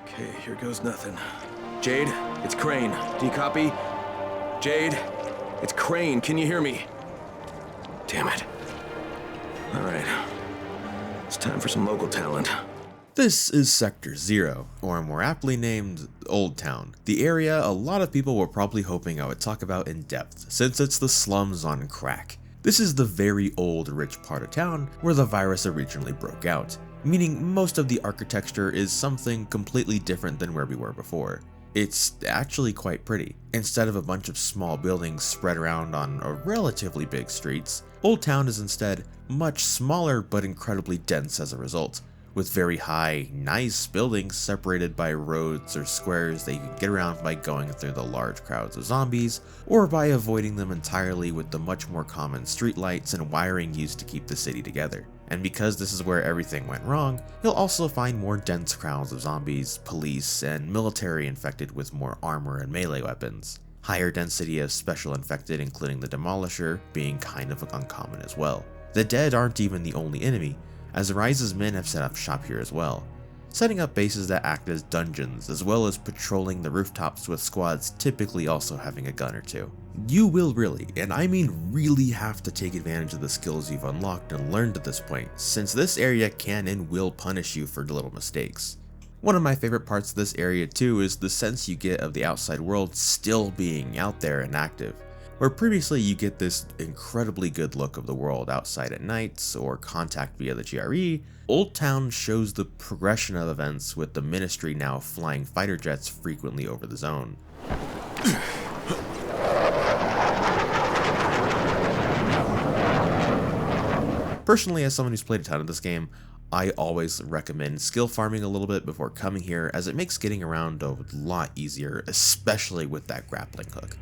Okay, here goes nothing. Jade, it's Crane. Do you copy? Jade, it's Crane. Can you hear me? Damn it. All right. It's time for some local talent. This is Sector 0, or more aptly named Old Town, the area a lot of people were probably hoping I would talk about in depth, since it's the slums on crack. This is the very old, rich part of town where the virus originally broke out, meaning most of the architecture is something completely different than where we were before. It's actually quite pretty. Instead of a bunch of small buildings spread around on a relatively big streets, Old Town is instead much smaller but incredibly dense as a result, with very high, nice buildings separated by roads or squares that you can get around by going through the large crowds of zombies, or by avoiding them entirely with the much more common streetlights and wiring used to keep the city together. And because this is where everything went wrong, you'll also find more dense crowds of zombies, police, and military infected with more armor and melee weapons. Higher density of special infected, including the Demolisher, being kind of uncommon as well. The dead aren't even the only enemy, as Rise's men have set up shop here as well, setting up bases that act as dungeons, as well as patrolling the rooftops with squads typically also having a gun or two. You will really, and I mean really, have to take advantage of the skills you've unlocked and learned at this point, since this area can and will punish you for little mistakes. One of my favorite parts of this area too is the sense you get of the outside world still being out there and active. Where previously you get this incredibly good look of the world outside at nights or contact via the GRE, Old Town shows the progression of events with the Ministry now flying fighter jets frequently over the zone. Personally, as someone who's played a ton of this game, I always recommend skill farming a little bit before coming here, as it makes getting around a lot easier, especially with that grappling hook.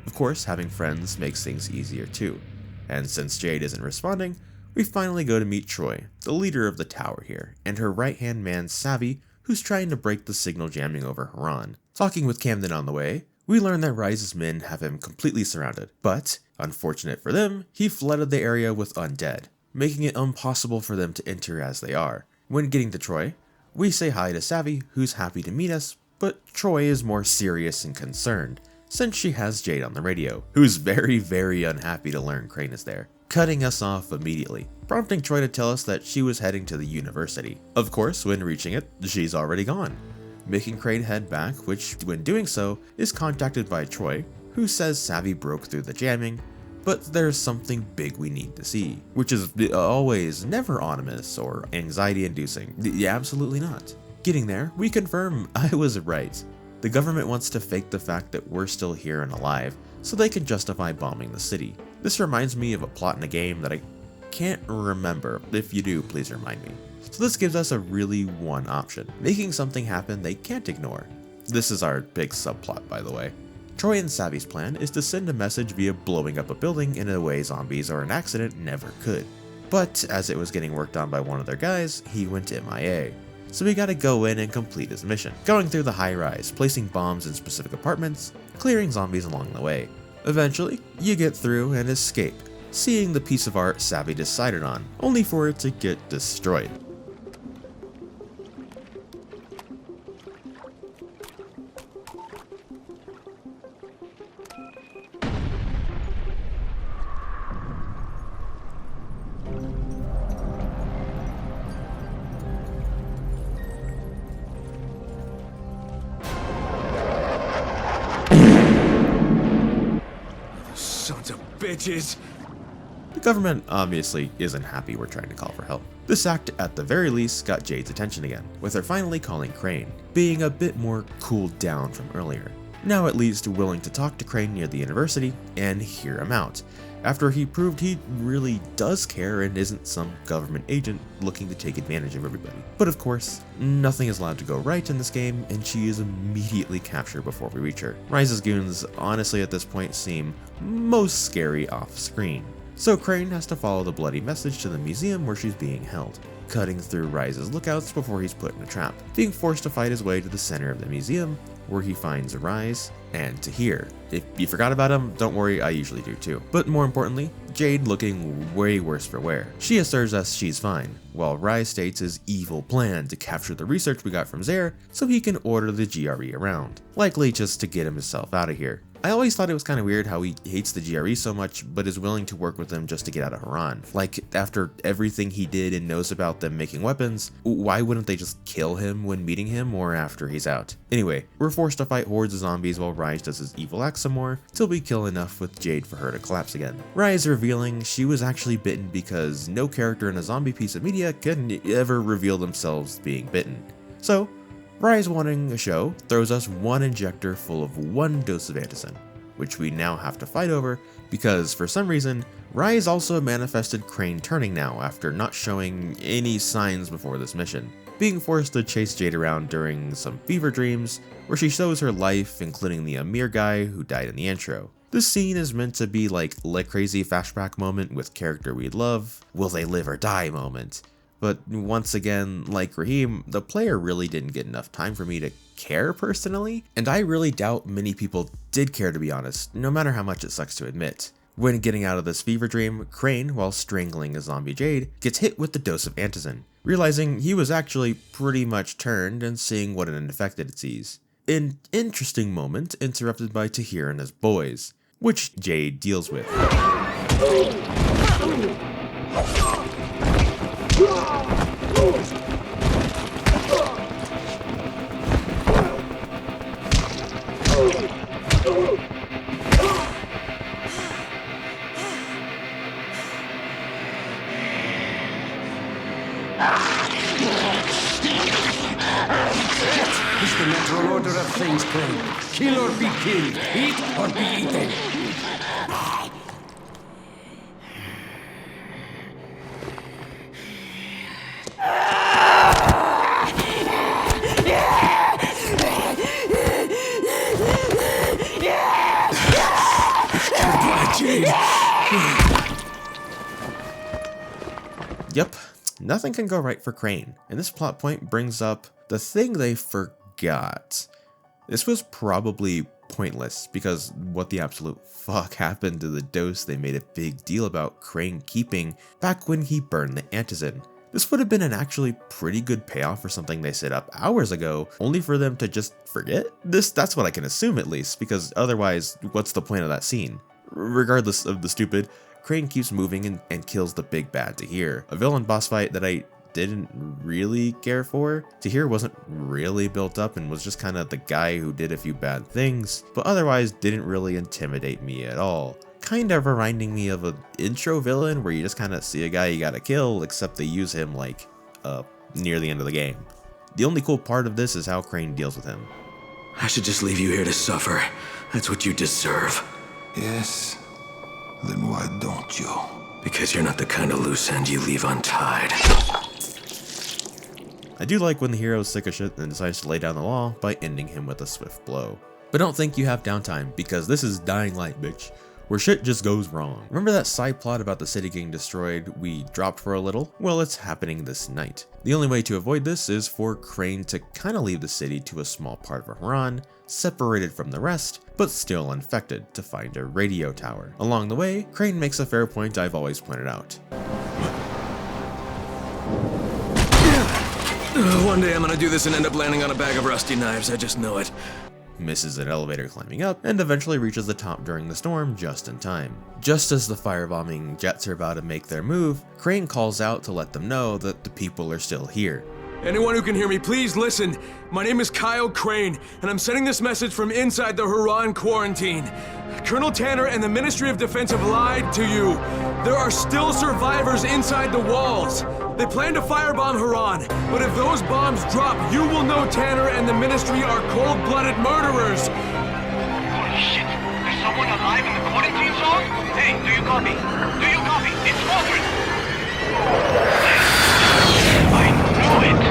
Of course, having friends makes things easier too, and since Jade isn't responding, we finally go to meet Troy, the leader of the tower here, and her right-hand man Savvy, who's trying to break the signal jamming over Haran. Talking with Camden on the way, We learn that Rise's men have him completely surrounded, but, unfortunate for them, he flooded the area with undead, making it impossible for them to enter as they are. When getting to Troy, we say hi to Savvy, who's happy to meet us, but Troy is more serious and concerned, since she has Jade on the radio, who's very unhappy to learn Crane is there, cutting us off immediately, prompting Troy to tell us that she was heading to the university. Of course, when reaching it, she's already gone, making Crane head back, which, when doing so, is contacted by Troy, who says Savvy broke through the jamming, but there's something big we need to see, which is always never ominous or anxiety-inducing. Yeah, absolutely not. Getting there, we confirm I was right. The government wants to fake the fact that we're still here and alive, so they can justify bombing the city. This reminds me of a plot in a game that I can't remember. If you do, please remind me. So this gives us a really one option, making something happen they can't ignore. This is our big subplot, by the way. Troy and Savvy's plan is to send a message via blowing up a building in a way zombies or an accident never could. But as it was getting worked on by one of their guys, he went MIA. So we gotta go in and complete his mission, going through the high rise, placing bombs in specific apartments, clearing zombies along the way. Eventually, you get through and escape, seeing the piece of art Savvy decided on, only for it to get destroyed. Sons of bitches! The government obviously isn't happy we're trying to call for help. This act, at the very least, got Jade's attention again, with her finally calling Crane, being a bit more cooled down from earlier. Now at least willing to talk to Crane near the university and hear him out, after he proved he really does care and isn't some government agent looking to take advantage of everybody. But of course, nothing is allowed to go right in this game, and she is immediately captured before we reach her. Rise's goons honestly at this point seem most scary off screen. So Crane has to follow the bloody message to the museum where she's being held, cutting through Rise's lookouts before he's put in a trap, being forced to fight his way to the center of the museum, where he finds Rise and Tahir. If you forgot about him, don't worry, I usually do too. But more importantly, Jade looking way worse for wear. She assures us she's fine, while Rise states his evil plan to capture the research we got from Zaire so he can order the GRE around, likely just to get himself out of here. I always thought it was kind of weird how he hates the GRE so much, but is willing to work with them just to get out of Haran. Like, after everything he did and knows about them making weapons, why wouldn't they just kill him when meeting him or after he's out? Anyway, we're forced to fight hordes of zombies while Rise does his evil act some more, till we kill enough with Jade for her to collapse again. Rise revealing she was actually bitten because no character in a zombie piece of media can ever reveal themselves being bitten. So, Rise wanting a show throws us one injector full of one dose of antizin, which we now have to fight over because for some reason, Rise also manifested Crane turning now after not showing any signs before this mission, being forced to chase Jade around during some fever dreams where she shows her life, including the Amir guy who died in the intro. This scene is meant to be like crazy flashback moment with character we love, will they live or die moment. But once again, like Raheem, the player really didn't get enough time for me to care personally, and I really doubt many people did care, to be honest, no matter how much it sucks to admit. When getting out of this fever dream, Crane, while strangling a zombie Jade, gets hit with the dose of antizin, realizing he was actually pretty much turned and seeing what an infected it sees. An interesting moment interrupted by Tahir and his boys, which Jade deals with. It's the natural order of things, Crane. Kill or be killed. Eat or be eaten. Yep, nothing can go right for Crane, and this plot point brings up the thing they forgot. This was probably pointless, because what the absolute fuck happened to the dose they made a big deal about Crane keeping back when he burned the antizin? This would have been an actually pretty good payoff for something they set up hours ago, only for them to just forget? That's what I can assume at least, because otherwise, what's the point of that scene? Regardless of the stupid, Crane keeps moving and kills the big bad Tahir, a villain boss fight that I didn't really care for. Tahir wasn't really built up and was just kind of the guy who did a few bad things, but otherwise didn't really intimidate me at all. Kind of reminding me of an intro villain where you just kind of see a guy you gotta kill, except they use him like near the end of the game. The only cool part of this is how Crane deals with him. I should just leave you here to suffer. That's what you deserve. Yes? Then why don't you? Because you're not the kind of loose end you leave untied. I do like when the hero's sick of shit and decides to lay down the law by ending him with a swift blow. But don't think you have downtime, because this is Dying Light, bitch, where shit just goes wrong. Remember that side plot about the city getting destroyed we dropped for a little? Well, it's happening this night. The only way to avoid this is for Crane to kinda leave the city to a small part of Haran, separated from the rest, but still infected, to find a radio tower. Along the way, Crane makes a fair point I've always pointed out. One day I'm gonna do this and end up landing on a bag of rusty knives, I just know it. Misses an elevator climbing up, and eventually reaches the top during the storm just in time. Just as the firebombing jets are about to make their move, Crane calls out to let them know that the people are still here. Anyone who can hear me, please listen. My name is Kyle Crane, and I'm sending this message from inside the Haran quarantine. Colonel Tanner and the Ministry of Defense have lied to you. There are still survivors inside the walls. They plan to firebomb Haran, but if those bombs drop, you will know Tanner and the Ministry are cold-blooded murderers. Holy shit! There's someone alive in the quarantine zone? Hey, do you copy? Do you copy? It's Walters! I knew it!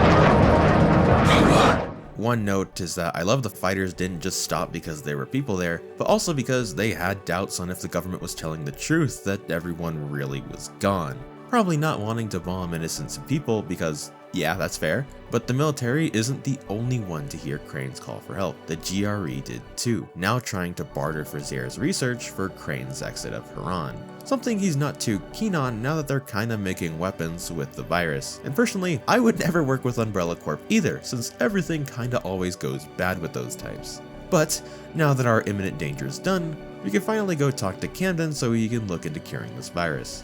One note is that I love the fighters didn't just stop because there were people there, but also because they had doubts on if the government was telling the truth that everyone really was gone. Probably not wanting to bomb innocent people because, yeah, that's fair, but the military isn't the only one to hear Crane's call for help. The GRE did too, now trying to barter for Zare's research for Crane's exit of Haran. Something he's not too keen on now that they're kinda making weapons with the virus. And personally, I would never work with Umbrella Corp either, since everything kinda always goes bad with those types. But now that our imminent danger is done, we can finally go talk to Camden so he can look into curing this virus.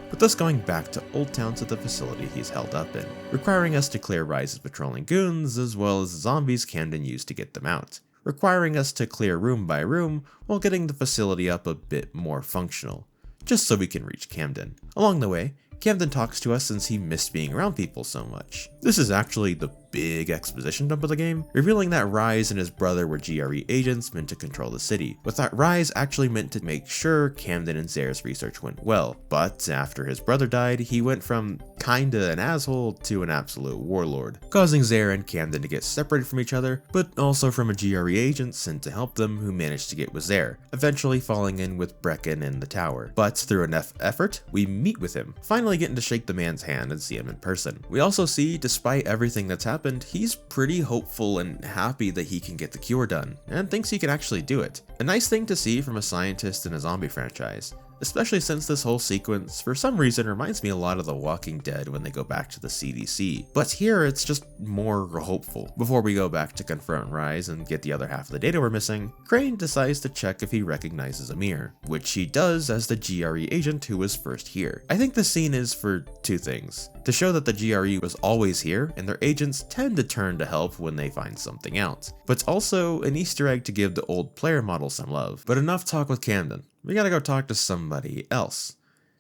With us going back to Old Town to the facility he's held up in, requiring us to clear Rise's patrolling goons as well as zombies Camden used to get them out, requiring us to clear room by room while getting the facility up a bit more functional, just so we can reach Camden. Along the way, Camden talks to us since he missed being around people so much. This is actually the big exposition dump of the game, revealing that Rise and his brother were GRE agents meant to control the city, but that Rise actually meant to make sure Camden and Zare's research went well. But after his brother died, he went from kinda an asshole to an absolute warlord, causing Zare and Camden to get separated from each other, but also from a GRE agent sent to help them who managed to get with Zare, eventually falling in with Brecken in the tower. But through enough effort, we meet with him, finally getting to shake the man's hand and see him in person. We also see, despite everything that's happened, he's pretty hopeful and happy that he can get the cure done, and thinks he can actually do it. A nice thing to see from a scientist in a zombie franchise, especially since this whole sequence for some reason reminds me a lot of The Walking Dead when they go back to the CDC. But here it's just more hopeful. Before we go back to confront Rise and get the other half of the data we're missing, Crane decides to check if he recognizes Amir, which he does as the GRE agent who was first here. I think this scene is for two things: to show that the GRE was always here and their agents tend to turn to help when they find something out, but it's also an Easter egg to give the old player model some love. But enough talk with Camden. We gotta go talk to somebody else,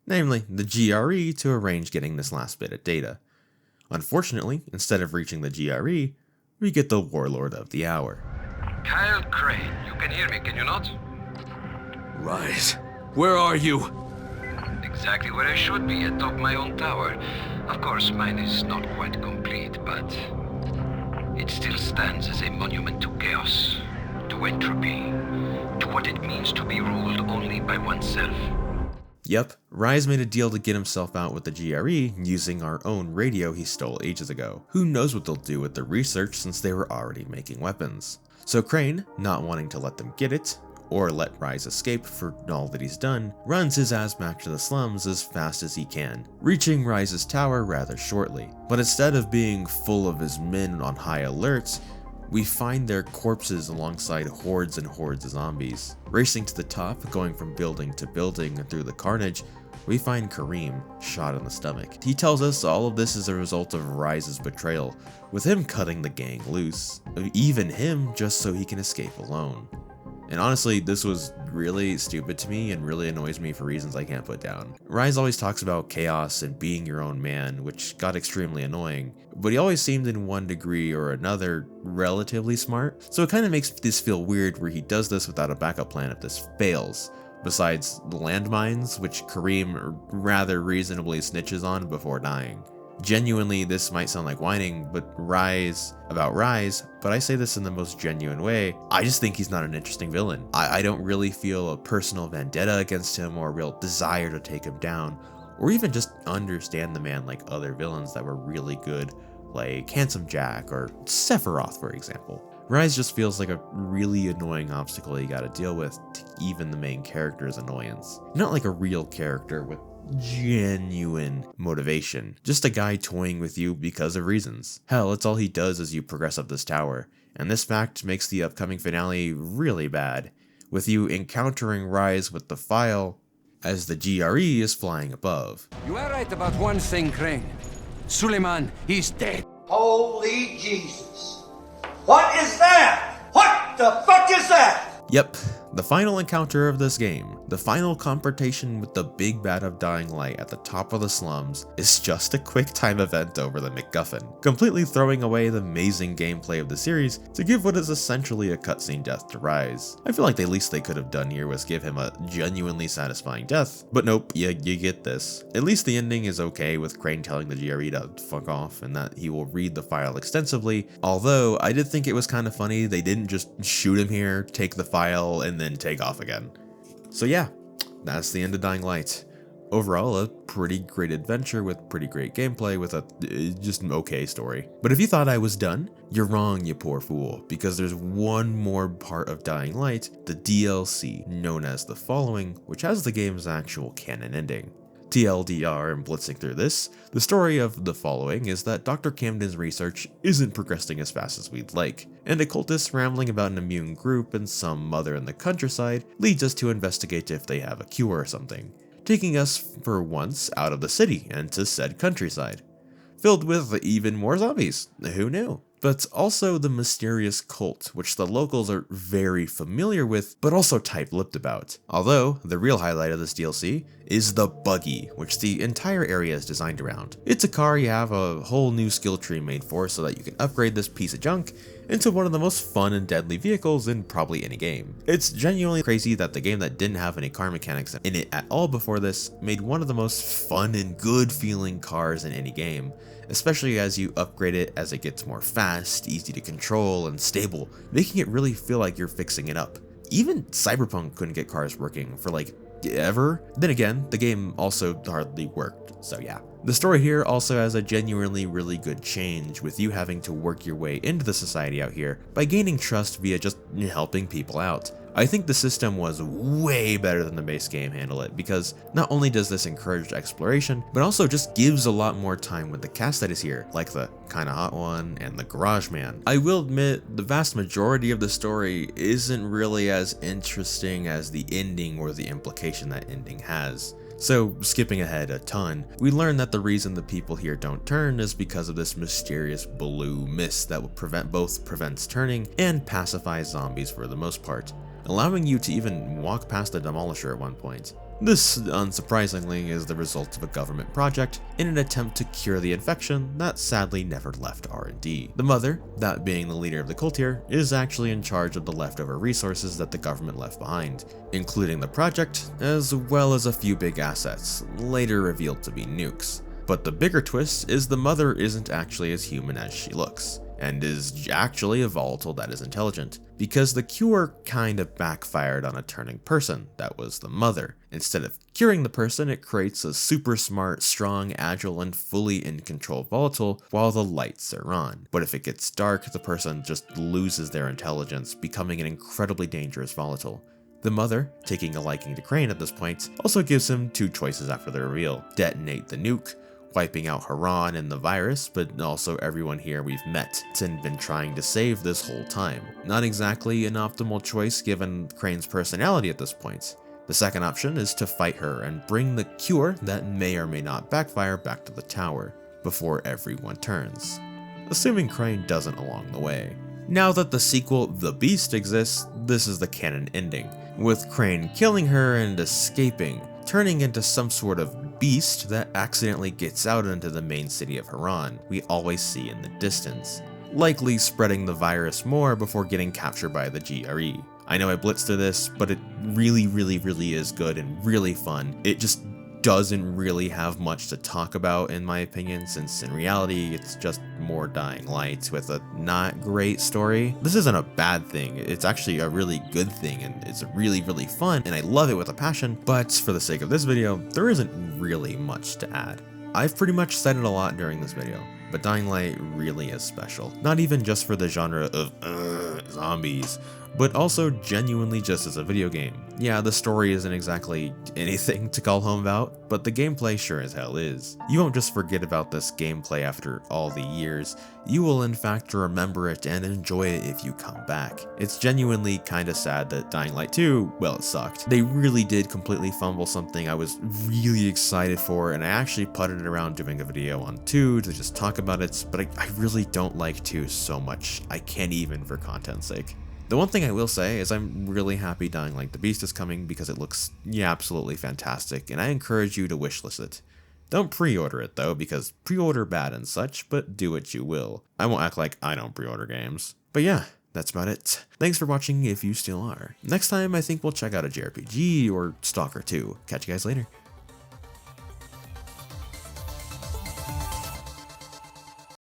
namely the GRE, to arrange getting this last bit of data. Unfortunately, instead of reaching the GRE, we get the warlord of the hour. Kyle Crane, you can hear me, can you not? Rise, where are you? Exactly where I should be, atop my own tower. Of course, mine is not quite complete, but it still stands as a monument to chaos, to entropy, to what it means to be ruled only by oneself. Yep, Rise made a deal to get himself out with the GRE using our own radio he stole ages ago. Who knows what they'll do with the research since they were already making weapons. So Crane, not wanting to let them get it, or let Rise escape for all that he's done, runs his ass back to the slums as fast as he can, reaching Rise's tower rather shortly. But instead of being full of his men on high alert, we find their corpses alongside hordes and hordes of zombies. Racing to the top, going from building to building and through the carnage, we find Kareem shot in the stomach. He tells us all of this is a result of Rise's betrayal, with him cutting the gang loose, even him just so he can escape alone. And honestly, this was really stupid to me and really annoys me for reasons I can't put down. Rise always talks about chaos and being your own man, which got extremely annoying, but he always seemed in one degree or another relatively smart, so it kind of makes this feel weird where he does this without a backup plan if this fails, besides the landmines, which Kareem rather reasonably snitches on before dying. Genuinely, this might sound like whining, but Rise, but I say this in the most genuine way, I just think he's not an interesting villain. I don't really feel a personal vendetta against him or a real desire to take him down, or even just understand the man like other villains that were really good, like Handsome Jack or Sephiroth, for example. Rise just feels like a really annoying obstacle you gotta deal with to even the main character's annoyance. Not like a real character with genuine motivation, just a guy toying with you because of reasons. Hell, it's all he does as you progress up this tower, and this fact makes the upcoming finale really bad, with you encountering Rise with the file as the GRE is flying above. You are right about one thing, Crane. Suleiman, he's dead. Holy Jesus. What is that? What the fuck is that? Yep, the final encounter of this game, the final confrontation with the big bad of Dying Light at the top of the slums, is just a quick time event over the MacGuffin, completely throwing away the amazing gameplay of the series to give what is essentially a cutscene death to Rise. I feel like the least they could have done here was give him a genuinely satisfying death, but nope, you get this. At least the ending is okay with Crane telling the GRE to fuck off and that he will read the file extensively, although I did think it was kind of funny they didn't just shoot him here, take the file, and then take off again. So yeah, that's the end of Dying Light. Overall, a pretty great adventure with pretty great gameplay with a just an okay story. But if you thought I was done, you're wrong, you poor fool, because there's one more part of Dying Light, the DLC, known as The Following, which has the game's actual canon ending. TLDR, and blitzing through this, the story of The Following is that Dr. Camden's research isn't progressing as fast as we'd like, and occultists rambling about an immune group and some mother in the countryside leads us to investigate if they have a cure or something, taking us for once out of the city and to said countryside, filled with even more zombies, who knew? But also the mysterious cult, which the locals are very familiar with, but also tight-lipped about. Although, the real highlight of this DLC is the buggy, which the entire area is designed around. It's a car you have a whole new skill tree made for so that you can upgrade this piece of junk into one of the most fun and deadly vehicles in probably any game. It's genuinely crazy that the game that didn't have any car mechanics in it at all before this made one of the most fun and good feeling cars in any game, especially as you upgrade it as it gets more fast, easy to control, and stable, making it really feel like you're fixing it up. Even Cyberpunk couldn't get cars working for like ever. Then again, the game also hardly worked, so yeah. The story here also has a genuinely really good change, with you having to work your way into the society out here by gaining trust via just helping people out. I think the system was way better than the base game handled it, because not only does this encourage exploration, but also just gives a lot more time with the cast that is here, like the Kinda Hot One and the Garage Man. I will admit, the vast majority of the story isn't really as interesting as the ending or the implication that ending has. So, skipping ahead a ton, we learn that the reason the people here don't turn is because of this mysterious blue mist that will prevents turning and pacifies zombies for the most part, allowing you to even walk past the demolisher at one point. This, unsurprisingly, is the result of a government project in an attempt to cure the infection that sadly never left R&D. The mother, that being the leader of the cult here, is actually in charge of the leftover resources that the government left behind, including the project, as well as a few big assets, later revealed to be nukes. But the bigger twist is the mother isn't actually as human as she looks. and is actually a volatile that is intelligent. Because the cure kind of backfired on a turning person, that was the mother. Instead of curing the person, it creates a super smart, strong, agile, and fully in control volatile while the lights are on. But if it gets dark, the person just loses their intelligence, becoming an incredibly dangerous volatile. The mother, taking a liking to Crane at this point, also gives him two choices after the reveal: detonate the nuke, wiping out Haran and the virus, but also everyone here we've met and been trying to save this whole time. Not exactly an optimal choice given Crane's personality at this point. The second option is to fight her and bring the cure that may or may not backfire back to the tower, before everyone turns. Assuming Crane doesn't along the way. Now that the sequel The Beast exists, this is the canon ending, with Crane killing her and escaping, turning into some sort of beast that accidentally gets out into the main city of Haran we always see in the distance, likely spreading the virus more before getting captured by the GRE. I know I blitzed through this, but it really is good and really fun. It just doesn't really have much to talk about in my opinion, since in reality it's just more Dying Light with a not great story. This isn't a bad thing, it's actually a really good thing, and it's really fun, and I love it with a passion, but for the sake of this video, there isn't really much to add. I've pretty much said it a lot during this video, but Dying Light really is special. Not even just for the genre of zombies, but also genuinely just as a video game. Yeah, the story isn't exactly anything to call home about, but the gameplay sure as hell is. You won't just forget about this gameplay after all the years, you will in fact remember it and enjoy it if you come back. It's genuinely kinda sad that Dying Light 2, well, it sucked. They really did completely fumble something I was really excited for, and I actually putted it around doing a video on 2 to just talk about it, but I really don't like 2 so much, I can't even for content's sake. The one thing I will say is I'm really happy Dying Light the Beast is coming because it looks, yeah, absolutely fantastic, and I encourage you to wishlist it. Don't pre-order it though, because pre-order bad and such, but do what you will. I won't act like I don't pre-order games. But yeah, that's about it. Thanks for watching if you still are. Next time I think we'll check out a JRPG or Stalker 2. Catch you guys later.